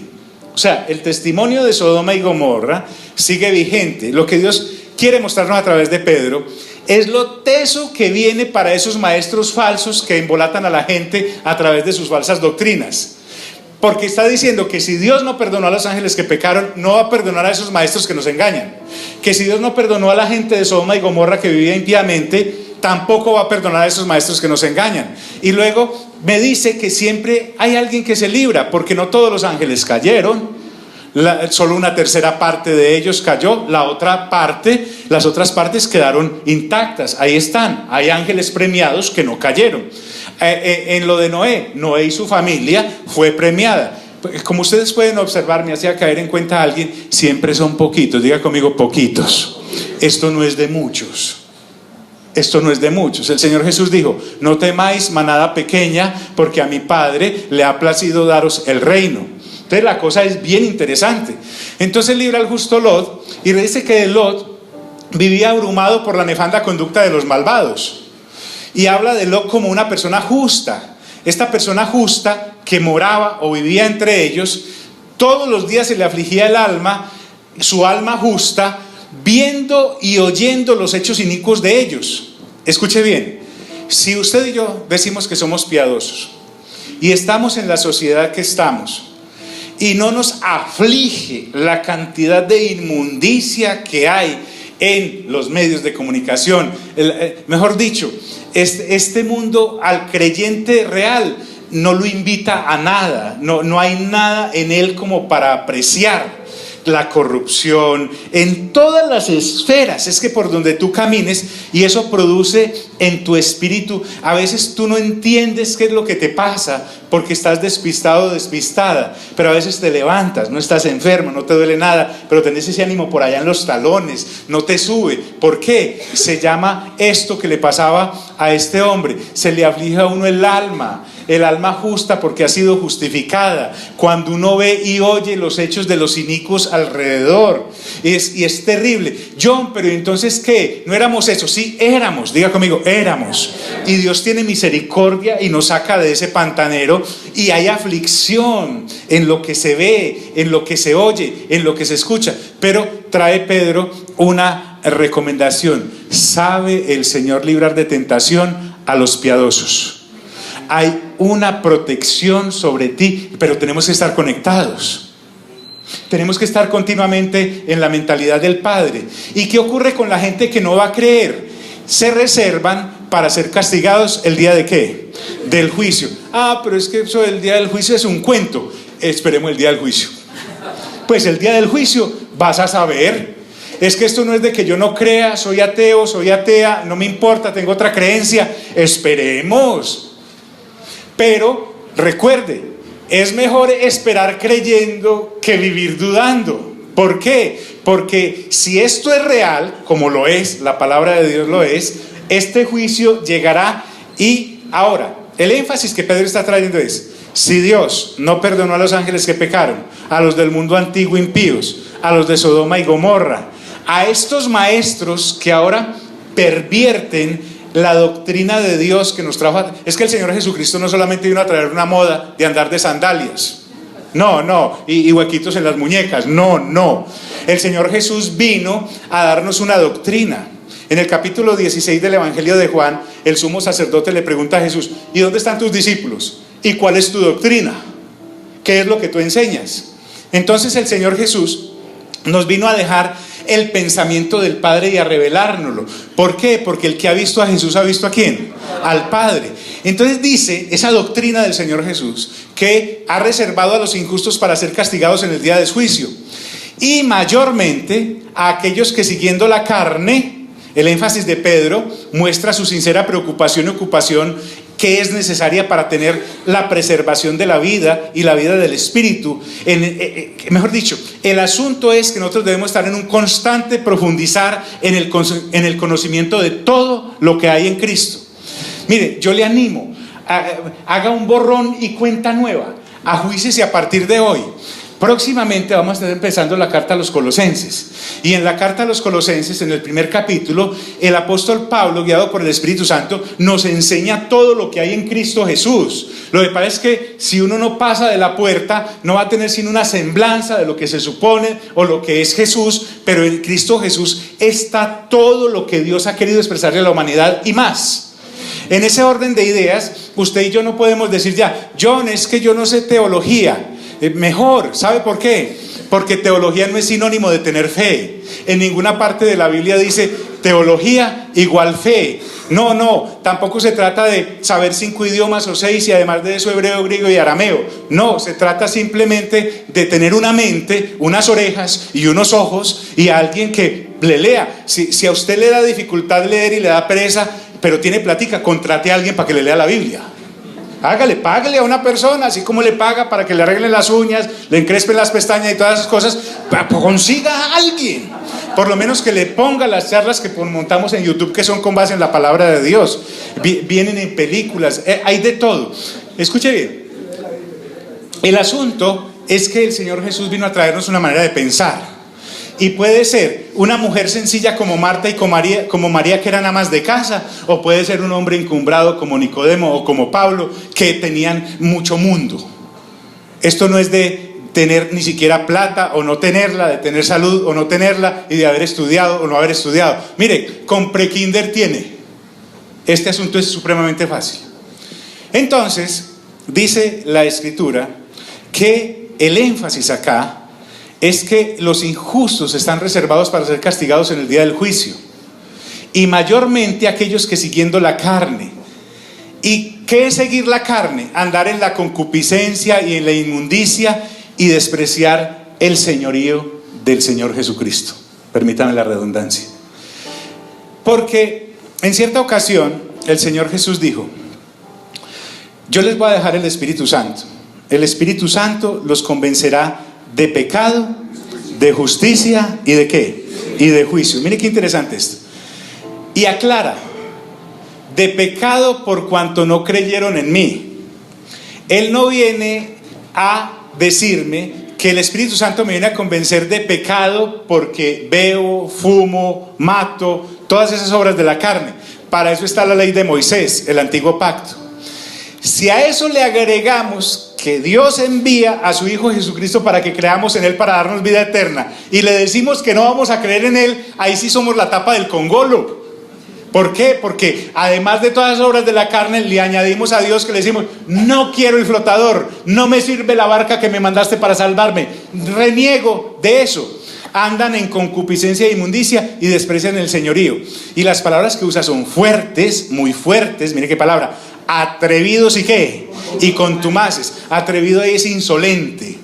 O sea, el testimonio de Sodoma y Gomorra sigue vigente. Lo que Dios quiere mostrarnos a través de Pedro es lo teso que viene para esos maestros falsos que embolatan a la gente a través de sus falsas doctrinas. Porque está diciendo que si Dios no perdonó a los ángeles que pecaron, no va a perdonar a esos maestros que nos engañan. Que si Dios no perdonó a la gente de Sodoma y Gomorra que vivía impíamente, tampoco va a perdonar a esos maestros que nos engañan. Y luego me dice que siempre hay alguien que se libra, porque no todos los ángeles cayeron. Solo una tercera parte de ellos cayó, las otras partes quedaron intactas. Ahí están, hay ángeles premiados que no cayeron. En lo de Noé y su familia fue premiada. Como ustedes pueden observar, me hacía caer en cuenta a alguien: siempre son poquitos. Diga conmigo: poquitos. Esto no es de muchos. Esto no es de muchos. El Señor Jesús dijo: no temáis, manada pequeña, porque a mi Padre le ha placido daros el reino. Entonces la cosa es bien interesante. Entonces libra al justo Lot y le dice que Lot vivía abrumado por la nefanda conducta de los malvados. Y habla de Lot como una persona justa. Esta persona justa que moraba o vivía entre ellos, todos los días se le afligía el alma, su alma justa, viendo y oyendo los hechos inicuos de ellos. Escuche bien: si usted y yo decimos que somos piadosos y estamos en la sociedad que estamos, y no nos aflige la cantidad de inmundicia que hay en los medios de comunicación, mejor dicho, este mundo al creyente real no lo invita a nada, no hay nada en él como para apreciar. La corrupción en todas las esferas, es que por donde tú camines, y eso produce en tu espíritu, a veces tú no entiendes qué es lo que te pasa porque estás despistado o despistada, pero a veces te levantas, no estás enfermo, no te duele nada, pero tenés ese ánimo por allá en los talones, no te sube. ¿Por qué? Se llama esto que le pasaba a este hombre: se le aflige a uno el alma justa, porque ha sido justificada. Cuando uno ve y oye los hechos de los inicuos alrededor, y es terrible. John, pero entonces ¿qué? ¿No éramos eso? Sí, éramos. Diga conmigo: éramos. Y Dios tiene misericordia y nos saca de ese pantanero, y hay aflicción en lo que se ve, en lo que se oye, en lo que se escucha. Pero trae Pedro una recomendación: sabe el Señor librar de tentación a los piadosos. Hay una protección sobre ti, pero tenemos que estar conectados. Tenemos que estar continuamente en la mentalidad del Padre. ¿Y qué ocurre con la gente que no va a creer? Se reservan para ser castigados el día de ¿qué? Del juicio. Pero es que eso del día del juicio es un cuento. Esperemos el día del juicio. Pues el día del juicio vas a saber. es que esto no es de que yo no crea, soy ateo, soy atea, no me importa, tengo otra creencia. Esperemos. Pero recuerde, es mejor esperar creyendo que vivir dudando. ¿Por qué? Porque si esto es real, como lo es, la palabra de Dios lo es, este juicio llegará. Y ahora, el énfasis que Pedro está trayendo es: si Dios no perdonó a los ángeles que pecaron, a los del mundo antiguo impíos, a los de Sodoma y Gomorra, a estos maestros que ahora pervierten la doctrina de Dios que nos trajo. Es que el Señor Jesucristo no solamente vino a traer una moda de andar de sandalias, y huequitos en las muñecas, no. El Señor Jesús vino a darnos una doctrina. En el capítulo 16 del Evangelio de Juan, el sumo sacerdote le pregunta a Jesús: ¿y dónde están tus discípulos? ¿Y cuál es tu doctrina? ¿Qué es lo que tú enseñas? Entonces el Señor Jesús nos vino a dejar el pensamiento del Padre y a revelárnoslo. ¿Por qué? Porque el que ha visto a Jesús ha visto ¿a quién? Al Padre. Entonces dice esa doctrina del Señor Jesús que ha reservado a los injustos para ser castigados en el día del juicio, y mayormente a aquellos que siguiendo la carne. El énfasis de Pedro muestra su sincera preocupación y ocupación que es necesaria para tener la preservación de la vida y la vida del espíritu. Mejor dicho, el asunto es que nosotros debemos estar en un constante profundizar en el conocimiento de todo lo que hay en Cristo. Mire, yo le animo, haga un borrón y cuenta nueva, ajuícese a partir de hoy. Próximamente vamos a estar empezando la carta a los Colosenses, y en la carta a los Colosenses, en el primer capítulo, el apóstol Pablo, guiado por el Espíritu Santo, nos enseña todo lo que hay en Cristo Jesús. Lo que pasa es que si uno no pasa de la puerta, no va a tener sino una semblanza de lo que se supone o lo que es Jesús, pero en Cristo Jesús está todo lo que Dios ha querido expresarle a la humanidad y más. En ese orden de ideas, usted y yo no podemos decir ya: John, es que yo no sé teología. Mejor, ¿sabe por qué? Porque teología no es sinónimo de tener fe. En ninguna parte de la Biblia dice teología igual fe. No, tampoco se trata de saber 5 idiomas o 6 y además de eso hebreo, griego y arameo. No, se trata simplemente de tener una mente, unas orejas y unos ojos y alguien que le lea. Si a usted le da dificultad leer y le da pereza, pero tiene plática, contrate a alguien para que le lea la Biblia. Págale a una persona, así como le paga para que le arreglen las uñas, le encrespen las pestañas y todas esas cosas. Consiga a alguien, por lo menos que le ponga las charlas que montamos en YouTube, que son con base en la palabra de Dios. Vienen en películas, hay de todo. Escuche bien, el asunto es que el Señor Jesús vino a traernos una manera de pensar. Y puede ser una mujer sencilla como Marta y como María, que eran amas de casa, o puede ser un hombre encumbrado como Nicodemo o como Pablo, que tenían mucho mundo. Esto no es de tener ni siquiera plata o no tenerla, de tener salud o no tenerla, y de haber estudiado o no haber estudiado. Mire, con prekinder tiene. Este asunto es supremamente fácil. Entonces, dice la Escritura que el énfasis acá es que los injustos están reservados para ser castigados en el día del juicio, y mayormente aquellos que siguiendo la carne. ¿Y qué es seguir la carne? Andar en la concupiscencia y en la inmundicia y despreciar el señorío del Señor Jesucristo. Permítame la redundancia. Porque en cierta ocasión el Señor Jesús dijo: yo les voy a dejar el Espíritu Santo. El Espíritu Santo los convencerá de pecado, de justicia y ¿de qué? Y de juicio. Mire qué interesante esto. Y aclara: de pecado por cuanto no creyeron en mí. Él no viene a decirme que el Espíritu Santo me viene a convencer de pecado porque veo, fumo, mato, todas esas obras de la carne. Para eso está la ley de Moisés, el antiguo pacto. Si a eso le agregamos que Dios envía a su Hijo Jesucristo para que creamos en Él para darnos vida eterna, y le decimos que no vamos a creer en Él, ahí sí somos la tapa del congolo. ¿Por qué? Porque además de todas las obras de la carne, le añadimos a Dios que le decimos: no quiero el flotador, no me sirve la barca que me mandaste para salvarme, reniego de eso. Andan en concupiscencia e inmundicia y desprecian el señorío. Y las palabras que usa son fuertes, muy fuertes. Mire qué palabra: atrevidos y qué, y contumaces. Atrevido ahí es insolente.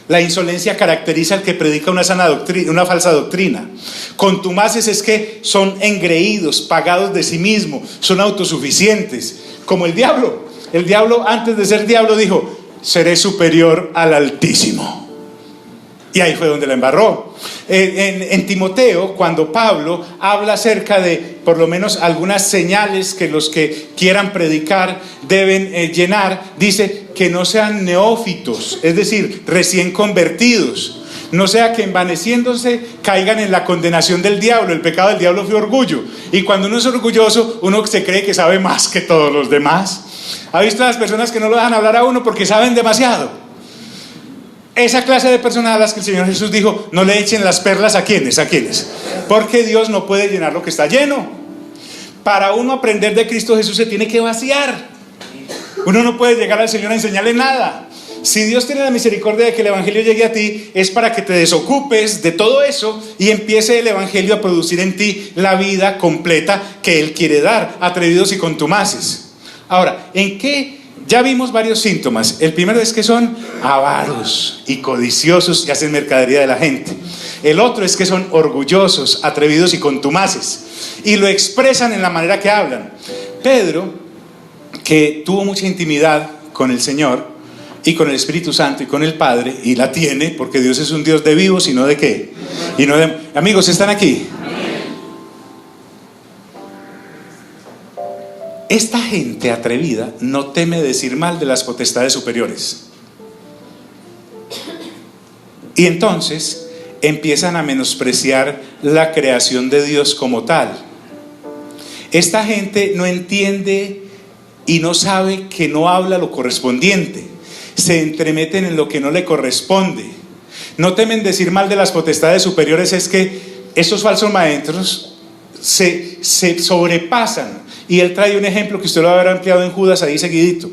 La insolencia caracteriza al que predica una sana doctrina, una falsa doctrina. Contumaces es que son engreídos, pagados de sí mismos, son autosuficientes, como el diablo. El diablo, antes de ser diablo, dijo: seré superior al Altísimo. Y ahí fue donde la embarró. En Timoteo, cuando Pablo habla acerca de por lo menos algunas señales que los que quieran predicar deben llenar, dice que no sean neófitos, es decir, recién convertidos. No sea que envaneciéndose caigan en la condenación del diablo. El pecado del diablo fue orgullo. Y cuando uno es orgulloso, uno se cree que sabe más que todos los demás. ¿Ha visto a las personas que no lo dejan hablar a uno porque saben demasiado? Esa clase de personas a las que el Señor Jesús dijo: no le echen las perlas ¿a quiénes? ¿A quiénes? Porque Dios no puede llenar lo que está lleno. Para uno aprender de Cristo Jesús se tiene que vaciar. Uno no puede llegar al Señor a enseñarle nada. Si Dios tiene la misericordia de que el Evangelio llegue a ti, es para que te desocupes de todo eso y empiece el Evangelio a producir en ti la vida completa que Él quiere dar, atrevidos y contumaces. Ahora, ¿en qué? Ya vimos varios síntomas. El primero es que son avaros y codiciosos y hacen mercadería de la gente. El otro es que son orgullosos, atrevidos y contumaces, y lo expresan en la manera que hablan. Pedro, que tuvo mucha intimidad con el Señor y con el Espíritu Santo y con el Padre, y la tiene porque Dios es un Dios de vivos y no de ¿qué? Y no de... Amigos, ¿están aquí? Esta gente atrevida no teme decir mal de las potestades superiores. Y entonces empiezan a menospreciar la creación de Dios como tal. Esta gente no entiende y no sabe que no habla lo correspondiente. Se entremeten en lo que no le corresponde. No temen decir mal de las potestades superiores. Es que estos falsos maestros se sobrepasan. Y él trae un ejemplo que usted lo va a ver ampliado en Judas ahí seguidito.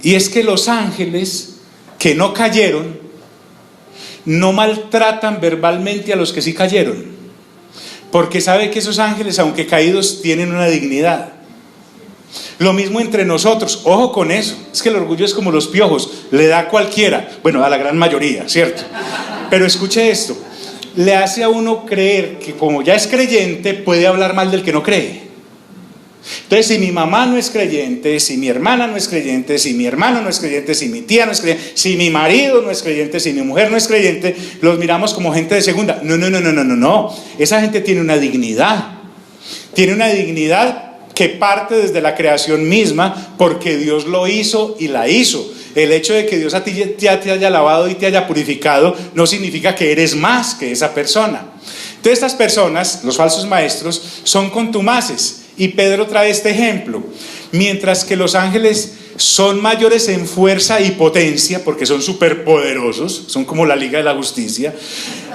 Y es que los ángeles que no cayeron no maltratan verbalmente a los que sí cayeron, porque sabe que esos ángeles, aunque caídos, tienen una dignidad. Lo mismo entre nosotros. Ojo con eso. Es que el orgullo es como los piojos, le da a cualquiera, bueno, a la gran mayoría, ¿cierto? Pero escuche esto: le hace a uno creer que como ya es creyente puede hablar mal del que no cree. Entonces, si mi mamá no es creyente, si mi hermana no es creyente, si mi hermano no es creyente, si mi tía no es creyente, si mi marido no es creyente, si mi mujer no es creyente, los miramos como gente de segunda. No. Esa gente tiene una dignidad. Tiene una dignidad que parte desde la creación misma, porque Dios lo hizo y la hizo. El hecho de que Dios a ti ya te haya lavado y te haya purificado no significa que eres más que esa persona. Entonces, estas personas, los falsos maestros, son contumaces. Y Pedro trae este ejemplo: mientras que los ángeles son mayores en fuerza y potencia, porque son superpoderosos, son como la Liga de la Justicia,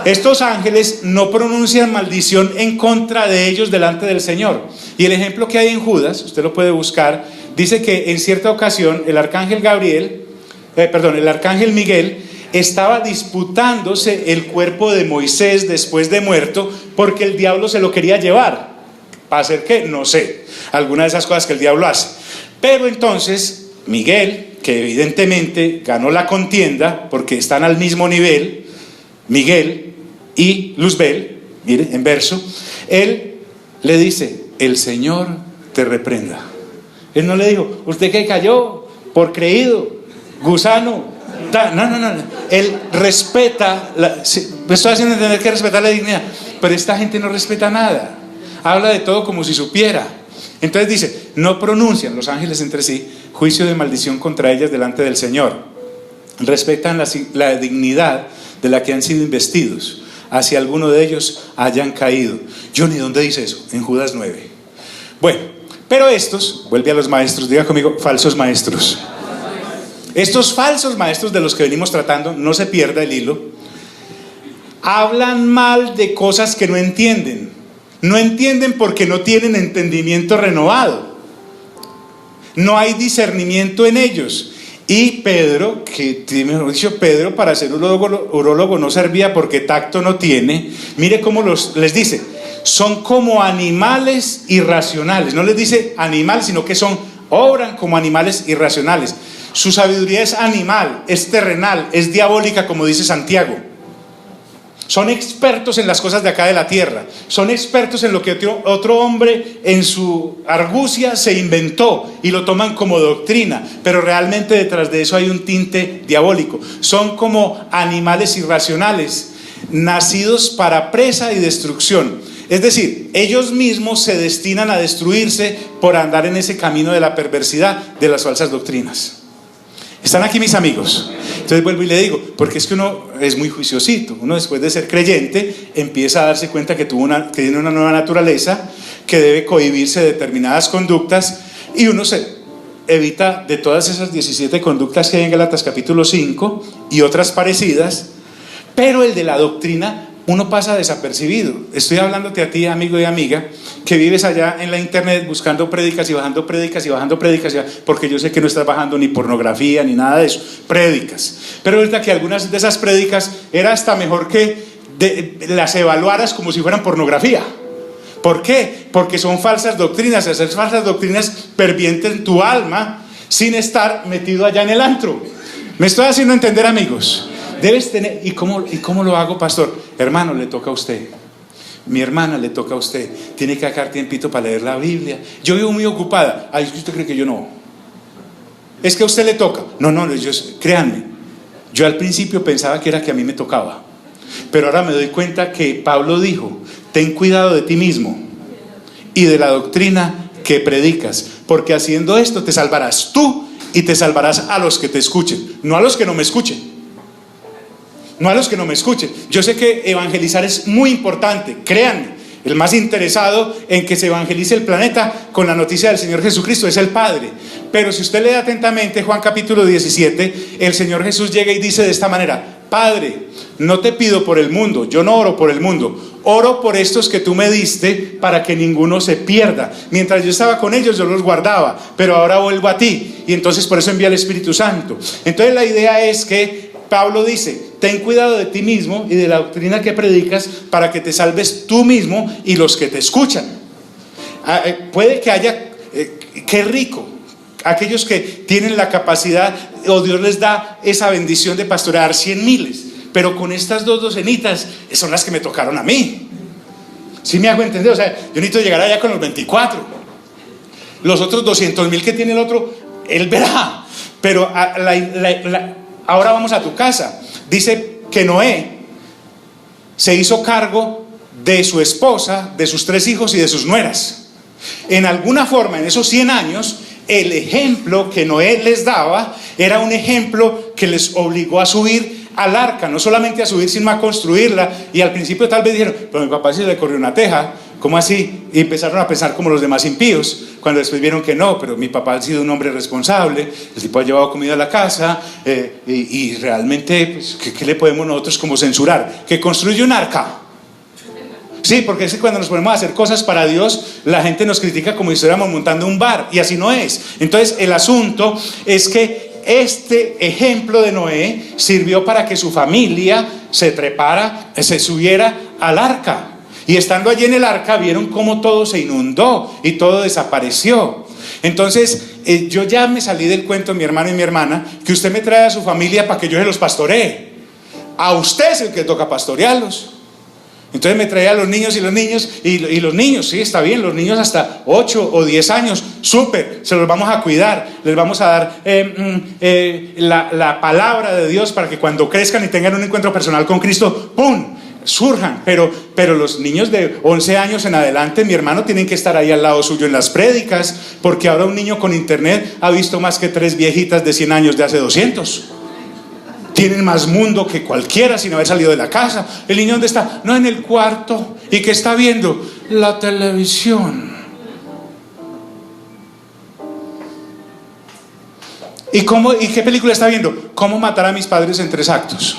estos ángeles no pronuncian maldición en contra de ellos delante del Señor. Y el ejemplo que hay en Judas, usted lo puede buscar, dice que en cierta ocasión el arcángel Miguel estaba disputándose el cuerpo de Moisés después de muerto, porque el diablo se lo quería llevar. ¿Para hacer qué? No sé. Alguna de esas cosas que el diablo hace. Pero entonces Miguel, que evidentemente ganó la contienda porque están al mismo nivel, Miguel y Luzbel, mire, en verso, él le dice: el Señor te reprenda. Él no le dijo: usted que cayó por creído, gusano. No. Él respeta, me estoy haciendo entender que respeta la dignidad, pero esta gente no respeta nada. Habla de todo como si supiera. Entonces dice: no pronuncian los ángeles entre sí juicio de maldición contra ellas delante del Señor. Respetan la dignidad de la que han sido investidos, hacia alguno de ellos hayan caído. Johnny, ¿dónde dice eso? En Judas 9. Bueno, pero estos, vuelve a los maestros, diga conmigo, falsos maestros. Estos falsos maestros de los que venimos tratando, no se pierda el hilo, hablan mal de cosas que no entienden. No entienden porque no tienen entendimiento renovado. No hay discernimiento en ellos. Y Pedro, mejor dicho, Pedro para ser urólogo no servía porque tacto no tiene. Mire cómo les dice: son como animales irracionales. No les dice animales, sino que obran como animales irracionales. Su sabiduría es animal, es terrenal, es diabólica, como dice Santiago. Son expertos en las cosas de acá de la tierra. Son expertos en lo que otro hombre en su argucia se inventó y lo toman como doctrina, pero realmente detrás de eso hay un tinte diabólico. Son como animales irracionales, nacidos para presa y destrucción. Es decir, ellos mismos se destinan a destruirse por andar en ese camino de la perversidad de las falsas doctrinas. ¿Están aquí mis amigos? Entonces vuelvo y le digo, porque es que uno es muy juiciosito. Uno, después de ser creyente, empieza a darse cuenta que tiene una nueva naturaleza, que debe cohibirse de determinadas conductas, y uno se evita de todas esas 17 conductas que hay en Gálatas capítulo 5 y otras parecidas. Pero el de la doctrina uno pasa desapercibido. Estoy hablándote a ti, amigo y amiga, que vives allá en la internet buscando prédicas y bajando prédicas y bajando prédicas, porque yo sé que no estás bajando ni pornografía ni nada de eso, prédicas. Pero ahorita que algunas de esas prédicas era hasta mejor que las evaluaras como si fueran pornografía. ¿Por qué? Porque son falsas doctrinas. Esas falsas doctrinas pervierten tu alma sin estar metido allá en el antro. ¿Me estoy haciendo entender, amigos? Debes tener. ¿Y cómo lo hago, pastor? Hermano, le toca a usted. Mi hermana, le toca a usted. Tiene que sacar tiempito para leer la Biblia. Yo vivo muy ocupada. Ay, ¿usted cree que yo no? Es que a usted le toca. No, créanme. Yo al principio pensaba que era que a mí me tocaba. Pero ahora me doy cuenta que Pablo dijo: ten cuidado de ti mismo y de la doctrina que predicas, porque haciendo esto te salvarás tú y te salvarás a los que te escuchen, no a los que no me escuchen. No a los que no me escuchen. Yo sé que evangelizar es muy importante, créanme. El más interesado en que se evangelice el planeta con la noticia del Señor Jesucristo es el Padre. Pero si usted lee atentamente Juan capítulo 17, el Señor Jesús llega y dice de esta manera: Padre, no te pido por el mundo, yo no oro por el mundo, oro por estos que tú me diste para que ninguno se pierda. Mientras yo estaba con ellos yo los guardaba, pero ahora vuelvo a ti, y entonces por eso envía el Espíritu Santo. Entonces la idea es que Pablo dice: ten cuidado de ti mismo y de la doctrina que predicas para que te salves tú mismo y los que te escuchan. Puede que haya, qué rico, aquellos que tienen la capacidad, o Dios les da esa bendición de pastorear 100,000, pero con estas dos docenitas son las que me tocaron a mí. ¿Sí me hago entender? O sea, yo necesito llegar allá con los 24. Los otros 200,000 que tiene el otro, él verá. Pero ahora vamos a tu casa. Dice que Noé se hizo cargo de su esposa, de sus 3 hijos y de sus nueras. En alguna forma, en esos 100 años, el ejemplo que Noé les daba era un ejemplo que les obligó a subir al arca, no solamente a subir, sino a construirla. Y al principio tal vez dijeron: pero mi papá sí le corrió una teja, ¿cómo así? Y empezaron a pensar como los demás impíos, cuando después vieron que no, pero mi papá ha sido un hombre responsable, el tipo ha llevado comida a la casa, y realmente, pues, ¿qué le podemos nosotros como censurar? Que construye un arca. Sí, porque es que cuando nos ponemos a hacer cosas para Dios, la gente nos critica como si estuviéramos montando un bar, y así no es. Entonces el asunto es que este ejemplo de Noé sirvió para que su familia se subiera al arca. Y estando allí en el arca vieron cómo todo se inundó y todo desapareció. Entonces yo ya me salí del cuento, mi hermano y mi hermana, que usted me trae a su familia para que yo se los pastoree. A usted es el que toca pastorearlos. Entonces me traía a los niños y los niños, sí, está bien, los niños hasta 8 o 10 años, súper, se los vamos a cuidar, les vamos a dar la palabra de Dios para que cuando crezcan y tengan un encuentro personal con Cristo, ¡pum!, surjan. Pero los niños de 11 años en adelante, mi hermano, tienen que estar ahí al lado suyo en las prédicas, porque ahora un niño con internet ha visto más que 3 viejitas de 100 años de hace 200. Tienen más mundo que cualquiera sin haber salido de la casa. ¿El niño dónde está? No, en el cuarto. ¿Y qué está viendo? La televisión. ¿Y qué película está viendo? ¿Cómo matar a mis padres en 3 actos?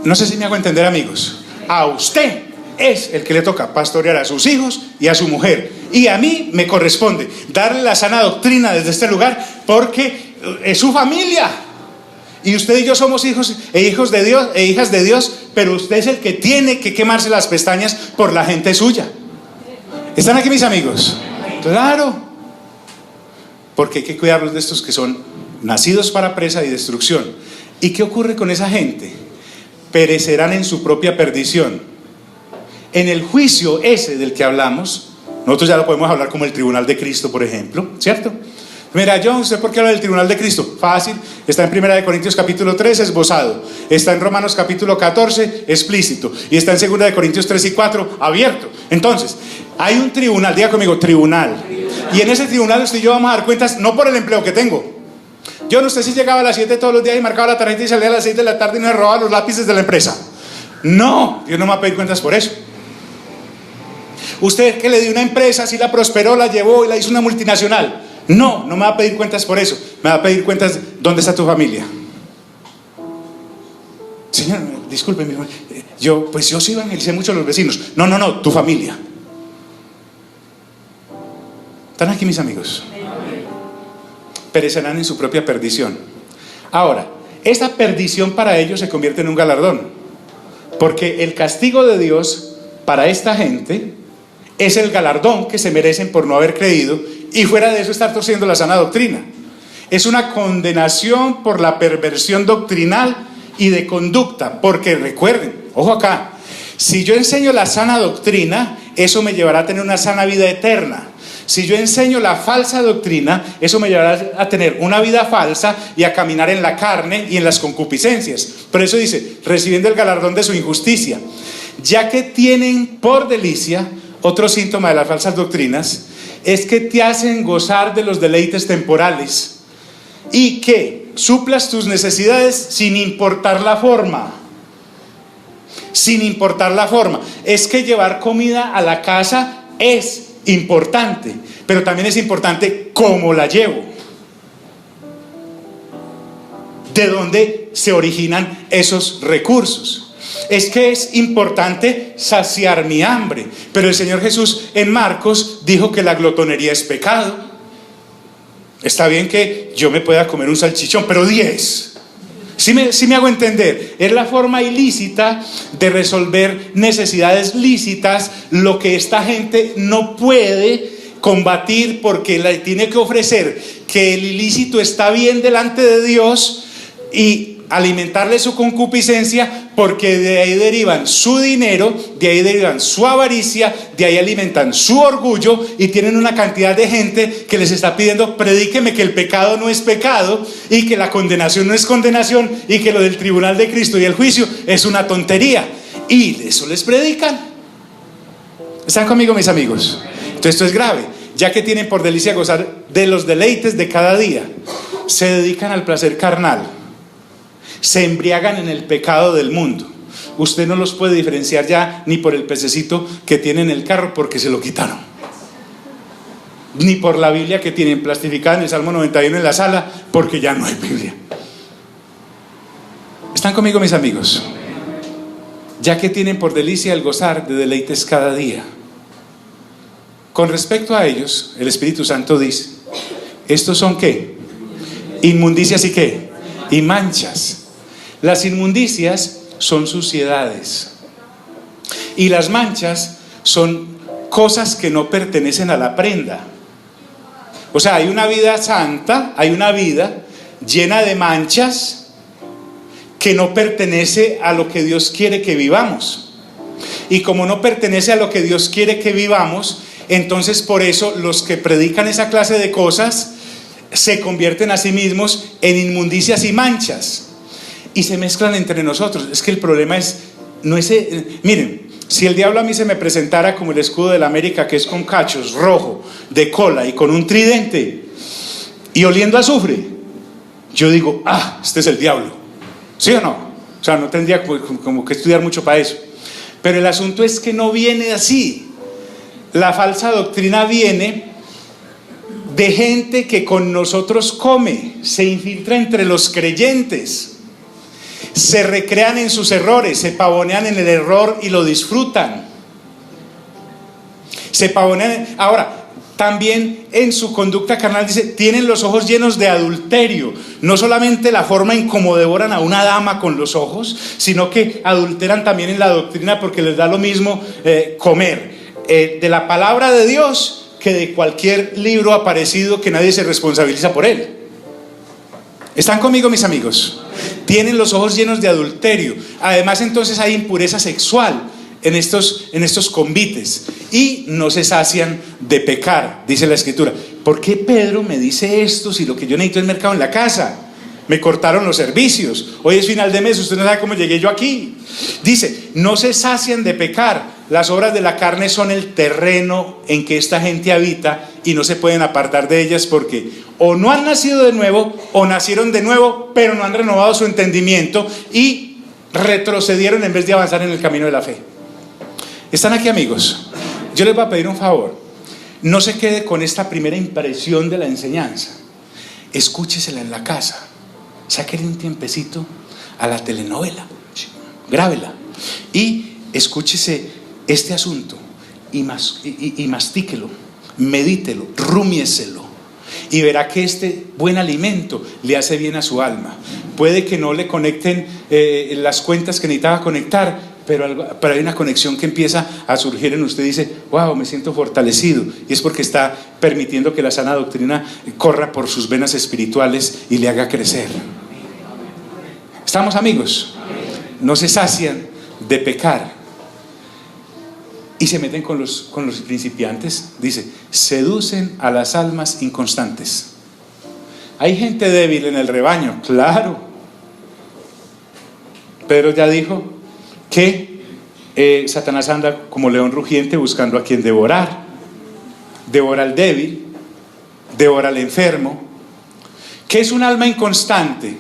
No sé si me hago entender, amigos. A usted es el que le toca pastorear a sus hijos y a su mujer, y a mí me corresponde darle la sana doctrina desde este lugar, porque es su familia, y usted y yo somos hijos de Dios e hijas de Dios, pero usted es el que tiene que quemarse las pestañas por la gente suya. ¿Están aquí mis amigos? Claro. porque hay que cuidarlos de estos que son nacidos para presa y destrucción. ¿Y qué ocurre con esa gente? Perecerán en su propia perdición. En el juicio ese del que hablamos, nosotros ya lo podemos hablar como el tribunal de Cristo, por ejemplo, ¿cierto? Mira, John, ¿usted por qué habla del tribunal de Cristo? Fácil, está en 1 Corintios capítulo 3, esbozado. Está en Romanos capítulo 14, explícito. Y está en 2 Corintios 3 y 4, abierto. Entonces, hay un tribunal, diga conmigo, tribunal. Y en ese tribunal usted y yo vamos a dar cuentas, no por el empleo que tengo. Yo no sé si llegaba a las 7 todos los días y marcaba la tarjeta y salía a las 6 de la tarde y me robaba los lápices de la empresa. No, Dios no me va a pedir cuentas por eso. Usted que le dio una empresa, si la prosperó, la llevó y la hizo una multinacional. No me va a pedir cuentas por eso. Me va a pedir cuentas, ¿dónde está tu familia? Señor, disculpe, yo sí evangelicé mucho a los vecinos. No, tu familia. ¿Están aquí mis amigos? Perecerán en su propia perdición. Ahora, esa perdición para ellos se convierte en un galardón, porque el castigo de Dios para esta gente es el galardón que se merecen por no haber creído, y fuera de eso estar torciendo la sana doctrina. Es una condenación por la perversión doctrinal y de conducta, porque recuerden, ojo acá, si yo enseño la sana doctrina, eso me llevará a tener una sana vida eterna. Si yo enseño la falsa doctrina, eso me llevará a tener una vida falsa y a caminar en la carne y en las concupiscencias. Por eso dice, recibiendo el galardón de su injusticia, ya que tienen por delicia. Otro síntoma de las falsas doctrinas es que te hacen gozar de los deleites temporales y que suplas tus necesidades sin importar la forma. Sin importar la forma. Es que llevar comida a la casa es importante, pero también es importante cómo la llevo. ¿De dónde se originan esos recursos? Es que es importante saciar mi hambre, pero el Señor Jesús en Marcos dijo que la glotonería es pecado. Está bien que yo me pueda comer un salchichón, pero 10. ¿Sí me hago entender? Es la forma ilícita de resolver necesidades lícitas, lo que esta gente no puede combatir porque le tiene que ofrecer que el ilícito está bien delante de Dios y alimentarle su concupiscencia, porque de ahí derivan su dinero, de ahí derivan su avaricia, de ahí alimentan su orgullo, y tienen una cantidad de gente que les está pidiendo: predíqueme que el pecado no es pecado y que la condenación no es condenación y que lo del tribunal de Cristo y el juicio es una tontería, y eso les predican. ¿Están conmigo, mis amigos? Entonces esto es grave, ya que tienen por delicia gozar de los deleites de cada día, se dedican al placer carnal, se embriagan en el pecado del mundo. Usted no los puede diferenciar ya ni por el pececito que tiene en el carro porque se lo quitaron, ni por la Biblia que tienen plastificada en el Salmo 91 en la sala porque ya no hay Biblia. ¿Están conmigo, mis amigos? Ya que tienen por delicia el gozar de deleites cada día. Con respecto a ellos, el Espíritu Santo dice: ¿estos son qué? Inmundicias y qué? Y manchas. Las inmundicias son suciedades y las manchas son cosas que no pertenecen a la prenda. O sea, hay una vida santa, hay una vida llena de manchas que no pertenece a lo que Dios quiere que vivamos. Y como no pertenece a lo que Dios quiere que vivamos, entonces por eso los que predican esa clase de cosas se convierten a sí mismos en inmundicias y manchas, y se mezclan entre nosotros. Es que el problema miren, si el diablo a mí se me presentara como el escudo de la América, que es con cachos, rojo, de cola y con un tridente y oliendo a azufre, yo digo: este es el diablo. ¿Sí o no? O sea, no tendría como que estudiar mucho para eso. Pero el asunto es que no viene así. La falsa doctrina viene de gente que con nosotros come, se infiltra entre los creyentes, se recrean en sus errores, se pavonean en el error y lo disfrutan. Se pavonean. Ahora, también en su conducta carnal dice: tienen los ojos llenos de adulterio. No solamente la forma en cómo devoran a una dama con los ojos, sino que adulteran también en la doctrina, porque les da lo mismo comer de la palabra de Dios que de cualquier libro aparecido que nadie se responsabiliza por él. ¿Están conmigo, mis amigos? Tienen los ojos llenos de adulterio. Además, entonces hay impureza sexual en estos convites y no se sacian de pecar, dice la Escritura. ¿Por qué Pedro me dice esto si lo que yo necesito es mercado en la casa? Me cortaron los servicios, hoy es final de mes, usted no sabe cómo llegué yo aquí. Dice, no se sacian de pecar. Las obras de la carne son el terreno en que esta gente habita y no se pueden apartar de ellas porque o no han nacido de nuevo o nacieron de nuevo, pero no han renovado su entendimiento y retrocedieron en vez de avanzar en el camino de la fe. ¿Están aquí, amigos? Yo les voy a pedir un favor. No se quede con esta primera impresión de la enseñanza. Escúchesela en la casa. Sáquenle un tiempecito a la telenovela. Grábela. Y escúchese este asunto y mastíquelo, medítelo, rumiéselo. Y verá que este buen alimento le hace bien a su alma. Puede que no le conecten las cuentas que necesitaba conectar, pero hay una conexión que empieza a surgir en usted y dice, wow, me siento fortalecido. Y es porque está permitiendo que la sana doctrina corra por sus venas espirituales y le haga crecer. ¿Estamos, amigos? No se sacian de pecar y se meten con los principiantes. Dice, seducen a las almas inconstantes. Hay gente débil en el rebaño, claro. Pedro ya dijo que Satanás anda como león rugiente buscando a quien devorar. Devora al débil, devora al enfermo. ¿Qué es un alma inconstante?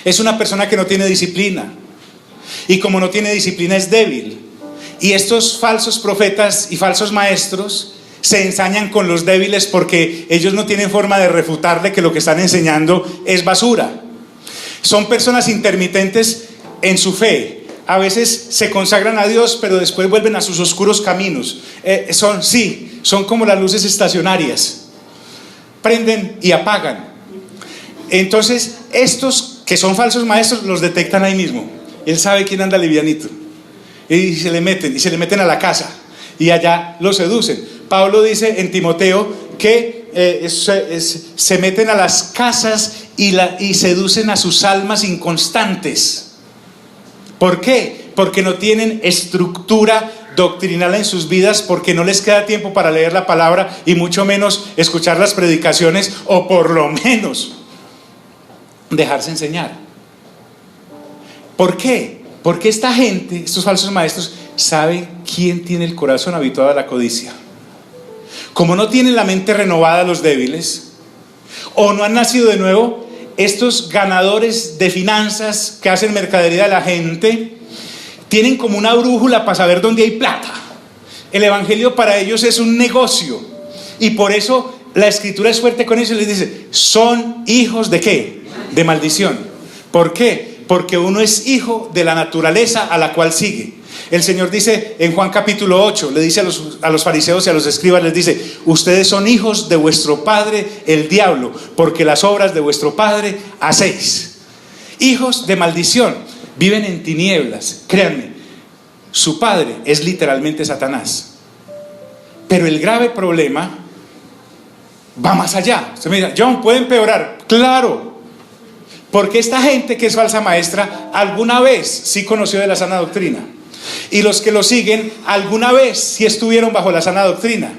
Es una persona que no tiene disciplina, y como no tiene disciplina es débil. Y estos falsos profetas y falsos maestros se ensañan con los débiles porque ellos no tienen forma de refutarle que lo que están enseñando es basura. Son personas intermitentes en su fe. A veces se consagran a Dios, pero después vuelven a sus oscuros caminos. Son como las luces estacionarias. Prenden y apagan. Entonces, estos que son falsos maestros los detectan ahí mismo. Él sabe quién anda livianito. Y se le meten a la casa. Y allá lo seducen. Pablo dice en Timoteo que se meten a las casas y seducen a sus almas inconstantes. ¿Por qué? Porque no tienen estructura doctrinal en sus vidas, porque no les queda tiempo para leer la palabra y mucho menos escuchar las predicaciones, o por lo menos dejarse enseñar. ¿Por qué? Porque esta gente, estos falsos maestros, saben quién tiene el corazón habituado a la codicia. Como no tienen la mente renovada los débiles, o no han nacido de nuevo, estos ganadores de finanzas que hacen mercadería de la gente tienen como una brújula para saber dónde hay plata. El evangelio para ellos es un negocio, y por eso la escritura es fuerte con eso y les dice, son hijos de ¿qué? De maldición. ¿Por qué? Porque uno es hijo de la naturaleza a la cual sigue. El Señor dice en Juan capítulo 8, le dice a los fariseos y a los escribas, les dice, ustedes son hijos de vuestro padre el diablo, porque las obras de vuestro padre hacéis. Hijos de maldición, viven en tinieblas. Créanme, su padre es literalmente Satanás. Pero el grave problema va más allá. Usted me dirá, John, ¿puede empeorar? Claro, porque esta gente que es falsa maestra alguna vez sí conoció de la sana doctrina, y los que lo siguen alguna vez sí estuvieron bajo la sana doctrina.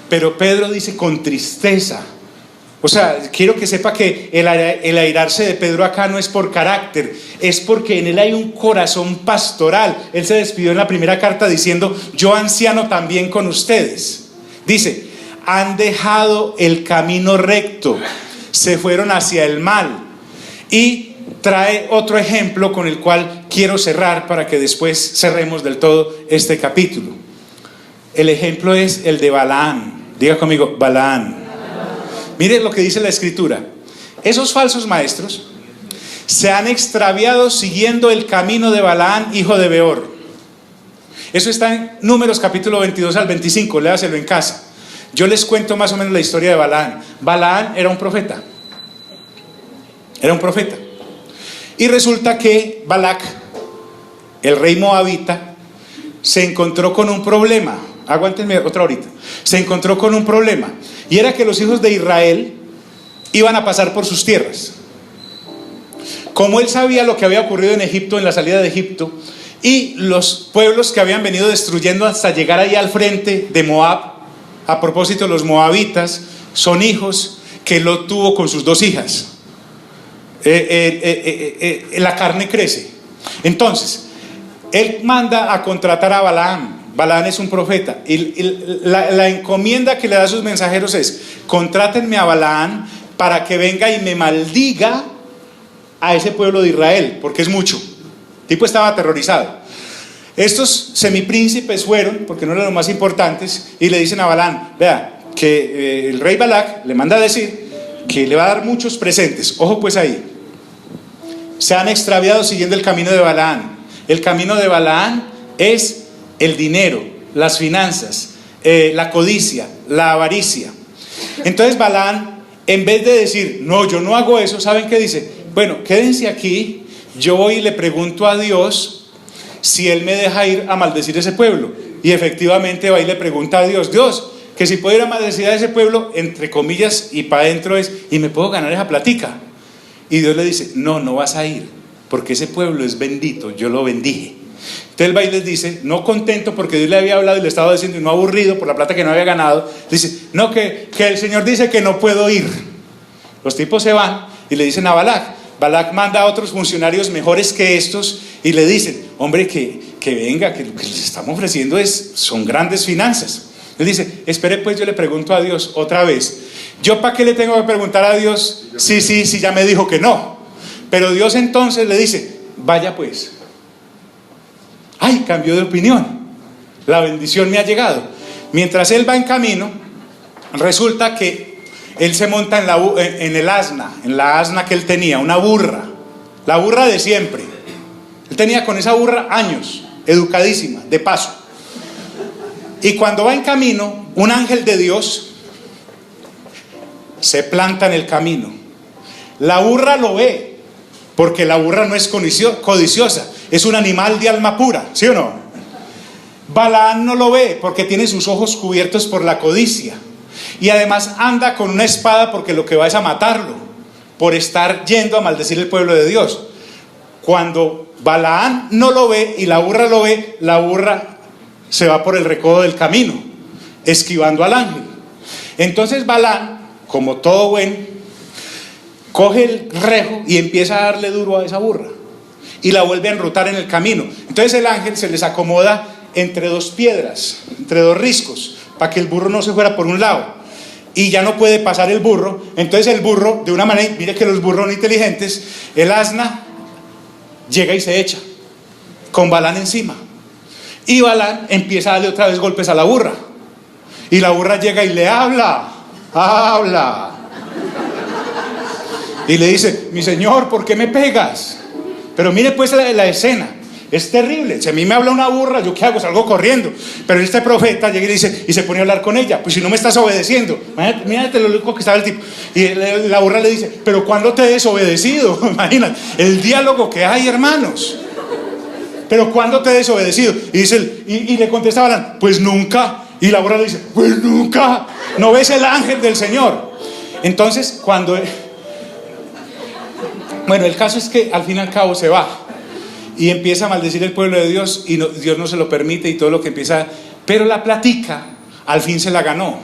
Pero Pedro dice con tristeza, o sea, quiero que sepa que el airarse de Pedro acá no es por carácter, es porque en él hay un corazón pastoral. Él se despidió en la primera carta diciendo, yo anciano también con ustedes. Dice, han dejado el camino recto, se fueron hacia el mal. Y trae otro ejemplo con el cual quiero cerrar para que después cerremos del todo este capítulo. El ejemplo es el de Balaam. Diga conmigo, Balaam. Mire lo que dice la escritura. Esos falsos maestros se han extraviado siguiendo el camino de Balaam, hijo de Beor. Eso está en Números capítulo 22 al 25, léaselo en casa. Yo les cuento más o menos la historia de Balaam. Balaam era un profeta. Era un profeta. Y resulta que Balac, el rey moabita, se encontró con un problema. aguántenme otra horita, se encontró con un problema, y era que los hijos de Israel iban a pasar por sus tierras. Como él sabía lo que había ocurrido en Egipto, en la salida de Egipto, y los pueblos que habían venido destruyendo hasta llegar ahí al frente de Moab. A propósito, los moabitas son hijos que Lot tuvo con sus 2 hijas. La carne crece. Entonces, él manda a contratar a Balaam. Balaam es un profeta, y la encomienda que le da a sus mensajeros es: contrátenme a Balaam para que venga y me maldiga a ese pueblo de Israel, porque es mucho. El tipo estaba aterrorizado. Estos semipríncipes fueron, porque no eran los más importantes, y le dicen a Balaam: vea, que el rey Balac le manda a decir que le va a dar muchos presentes. Ojo pues ahí. Se han extraviado siguiendo el camino de Balaam. El camino de Balaam es el dinero, las finanzas, la codicia, la avaricia. Entonces Balaam, en vez de decir: no, yo no hago eso, ¿saben qué dice? Bueno, quédense aquí, yo voy y le pregunto a Dios si Él me deja ir a maldecir ese pueblo. Y efectivamente va y le pregunta a Dios: Dios, que si puedo ir a maldecir a ese pueblo, entre comillas, y para adentro es: y me puedo ganar esa platica. Y Dios le dice: no, no vas a ir, porque ese pueblo es bendito, yo lo bendije. Entonces él va y les dice, no contento porque Dios le había hablado y le estaba diciendo, y no aburrido por la plata que no había ganado, dice: no, que el Señor dice que no puedo ir. Los tipos se van y le dicen a Balac. Balac manda a otros funcionarios mejores que estos y le dicen: hombre, que venga, que lo que les estamos ofreciendo son grandes finanzas. Él dice: espere pues, yo le pregunto a Dios otra vez. ¿Yo para qué le tengo que preguntar a Dios? Sí, ya me dijo que no. Pero Dios entonces le dice: vaya pues. Ay, cambió de opinión. La bendición me ha llegado. Mientras él va en camino, resulta que él se monta en el asna, en la asna que él tenía, una burra, la burra de siempre. Él tenía con esa burra años, educadísima, de paso. Y cuando va en camino, un ángel de Dios se planta en el camino. La burra lo ve, porque la burra no es codiciosa, es un animal de alma pura, ¿sí o no? Balaam no lo ve, porque tiene sus ojos cubiertos por la codicia. Y además anda con una espada, porque lo que va es a matarlo, por estar yendo a maldecir el pueblo de Dios. Cuando Balaam no lo ve y la burra lo ve, la burra se va por el recodo del camino, esquivando al ángel. Entonces Balaam, como todo buen, coge el rejo y empieza a darle duro a esa burra y la vuelve a enrutar en el camino. Entonces el ángel se les acomoda entre 2 piedras, entre 2 riscos, para que el burro no se fuera por un lado, y ya no puede pasar el burro. Entonces el burro, de una manera, mire que los burros son inteligentes, el asna llega y se echa con Balaam encima, y Balaam empieza a darle otra vez golpes a la burra, y la burra llega y le habla y le dice: mi señor, ¿por qué me pegas? Pero mire pues la escena, es terrible. Si a mí me habla una burra, ¿yo qué hago? Salgo corriendo. Pero este profeta llega y dice, y se pone a hablar con ella: pues si no me estás obedeciendo. Imagínate lo loco que estaba el tipo. Y la burra le dice: pero ¿cuándo te he desobedecido? Imagínate el diálogo que hay, hermanos. Pero ¿cuándo te he desobedecido? Y dice y le contesta a Balaam: pues nunca. Y la burra le dice: pues nunca. ¿No ves el ángel del Señor? Entonces bueno, el caso es que al fin y al cabo se va y empieza a maldecir el pueblo de Dios, y Dios no se lo permite, y todo lo que empieza. Pero la platica al fin se la ganó,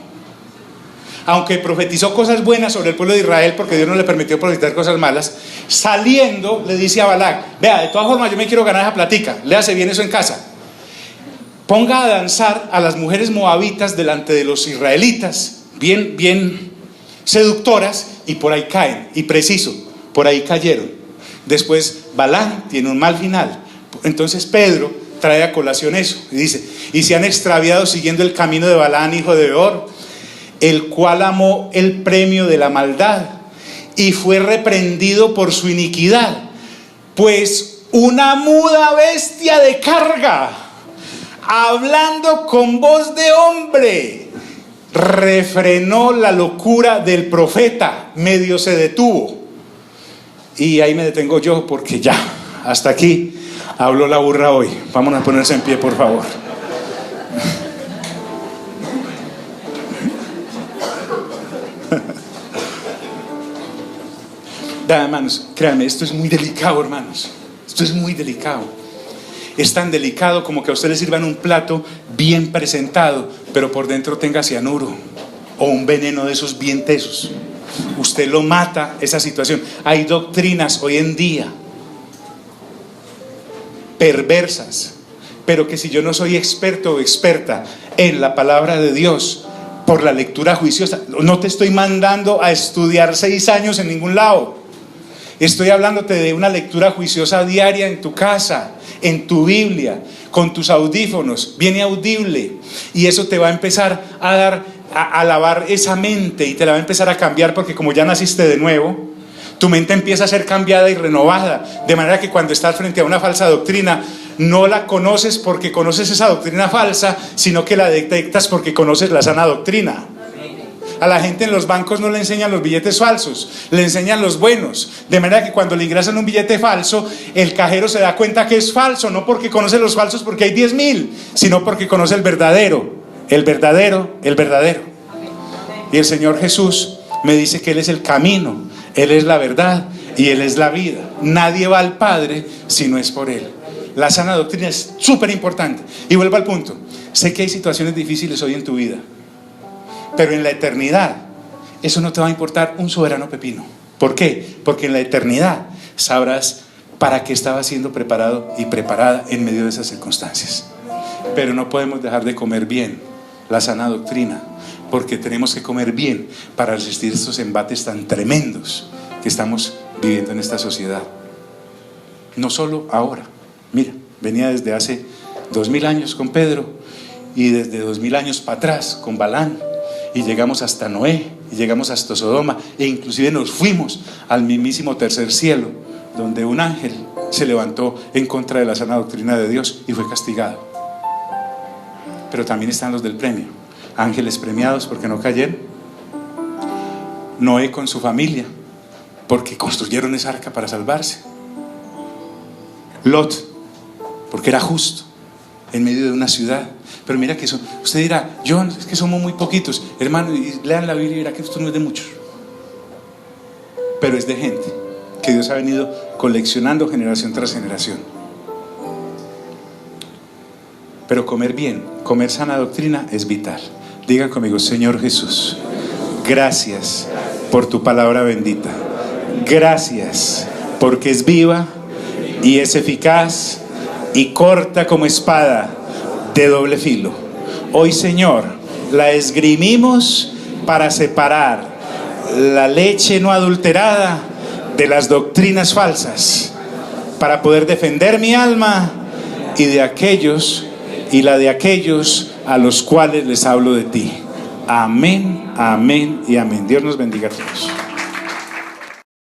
aunque profetizó cosas buenas sobre el pueblo de Israel, porque Dios no le permitió profetizar cosas malas. Saliendo le dice a Balac: vea, de todas formas yo me quiero ganar esa platica, léase bien eso en casa. Ponga a danzar a las mujeres moabitas delante de los israelitas, bien seductoras, y por ahí caen, y preciso, por ahí cayeron. Después Balaam tiene un mal final. Entonces Pedro trae a colación eso y dice: y se han extraviado siguiendo el camino de Balaam, hijo de Beor, el cual amó el premio de la maldad y fue reprendido por su iniquidad, pues una muda bestia de carga, hablando con voz de hombre, refrenó la locura del profeta. Medio se detuvo. Y ahí me detengo yo, porque ya, hasta aquí habló la burra hoy. Vamos a ponerse en pie, por favor. hermanos, créanme, esto es muy delicado, hermanos. Esto es muy delicado. Es tan delicado como que a usted le sirvan un plato bien presentado, pero por dentro tenga cianuro o un veneno de esos bien tesos. Usted lo mata, esa situación. Hay doctrinas hoy en día perversas, pero que si yo no soy experto o experta en la palabra de Dios, por la lectura juiciosa, no te estoy mandando a estudiar 6 años en ningún lado. Estoy hablándote de una lectura juiciosa diaria en tu casa, en tu Biblia, con tus audífonos, bien audible, y eso te va a empezar a dar, a lavar esa mente, y te la va a empezar a cambiar, porque como ya naciste de nuevo, tu mente empieza a ser cambiada y renovada, de manera que cuando estás frente a una falsa doctrina, no la conoces porque conoces esa doctrina falsa, sino que la detectas porque conoces la sana doctrina. A la gente en los bancos no le enseñan los billetes falsos, le enseñan los buenos, de manera que cuando le ingresan un billete falso, el cajero se da cuenta que es falso, no porque conoce los falsos porque hay 10,000, sino porque conoce el verdadero, el verdadero, el verdadero. Y el Señor Jesús me dice que Él es el camino, Él es la verdad y Él es la vida. Nadie va al Padre si no es por Él. La sana doctrina es súper importante. Y vuelvo al punto, sé que hay situaciones difíciles hoy en tu vida, pero en la eternidad eso no te va a importar un soberano pepino. ¿Por qué? Porque en la eternidad sabrás para qué estabas siendo preparado y preparada en medio de esas circunstancias. Pero no podemos dejar de comer bien la sana doctrina, porque tenemos que comer bien para resistir estos embates tan tremendos que estamos viviendo en esta sociedad. No solo ahora, mira, venía desde hace 2000 años con Pedro, y desde 2000 años para atrás con Balán, y llegamos hasta Noé, y llegamos hasta Sodoma, e inclusive nos fuimos al mismísimo tercer cielo, donde un ángel se levantó en contra de la sana doctrina de Dios y fue castigado. Pero también están los del premio, ángeles premiados porque no cayeron, Noé con su familia porque construyeron esa arca para salvarse, Lot porque era justo en medio de una ciudad. Pero mira que eso, usted dirá, John, es que somos muy poquitos, hermano, y lean la Biblia y verá que esto no es de muchos, pero es de gente que Dios ha venido coleccionando generación tras generación. Pero comer bien, comer sana doctrina es vital. Diga conmigo, Señor Jesús, gracias por tu palabra bendita. Gracias porque es viva y es eficaz y corta como espada de doble filo. Hoy, Señor, la esgrimimos para separar la leche no adulterada de las doctrinas falsas, para poder defender mi alma y de aquellos y la de aquellos a los cuales les hablo de ti. Amén, amén y amén. Dios nos bendiga a todos.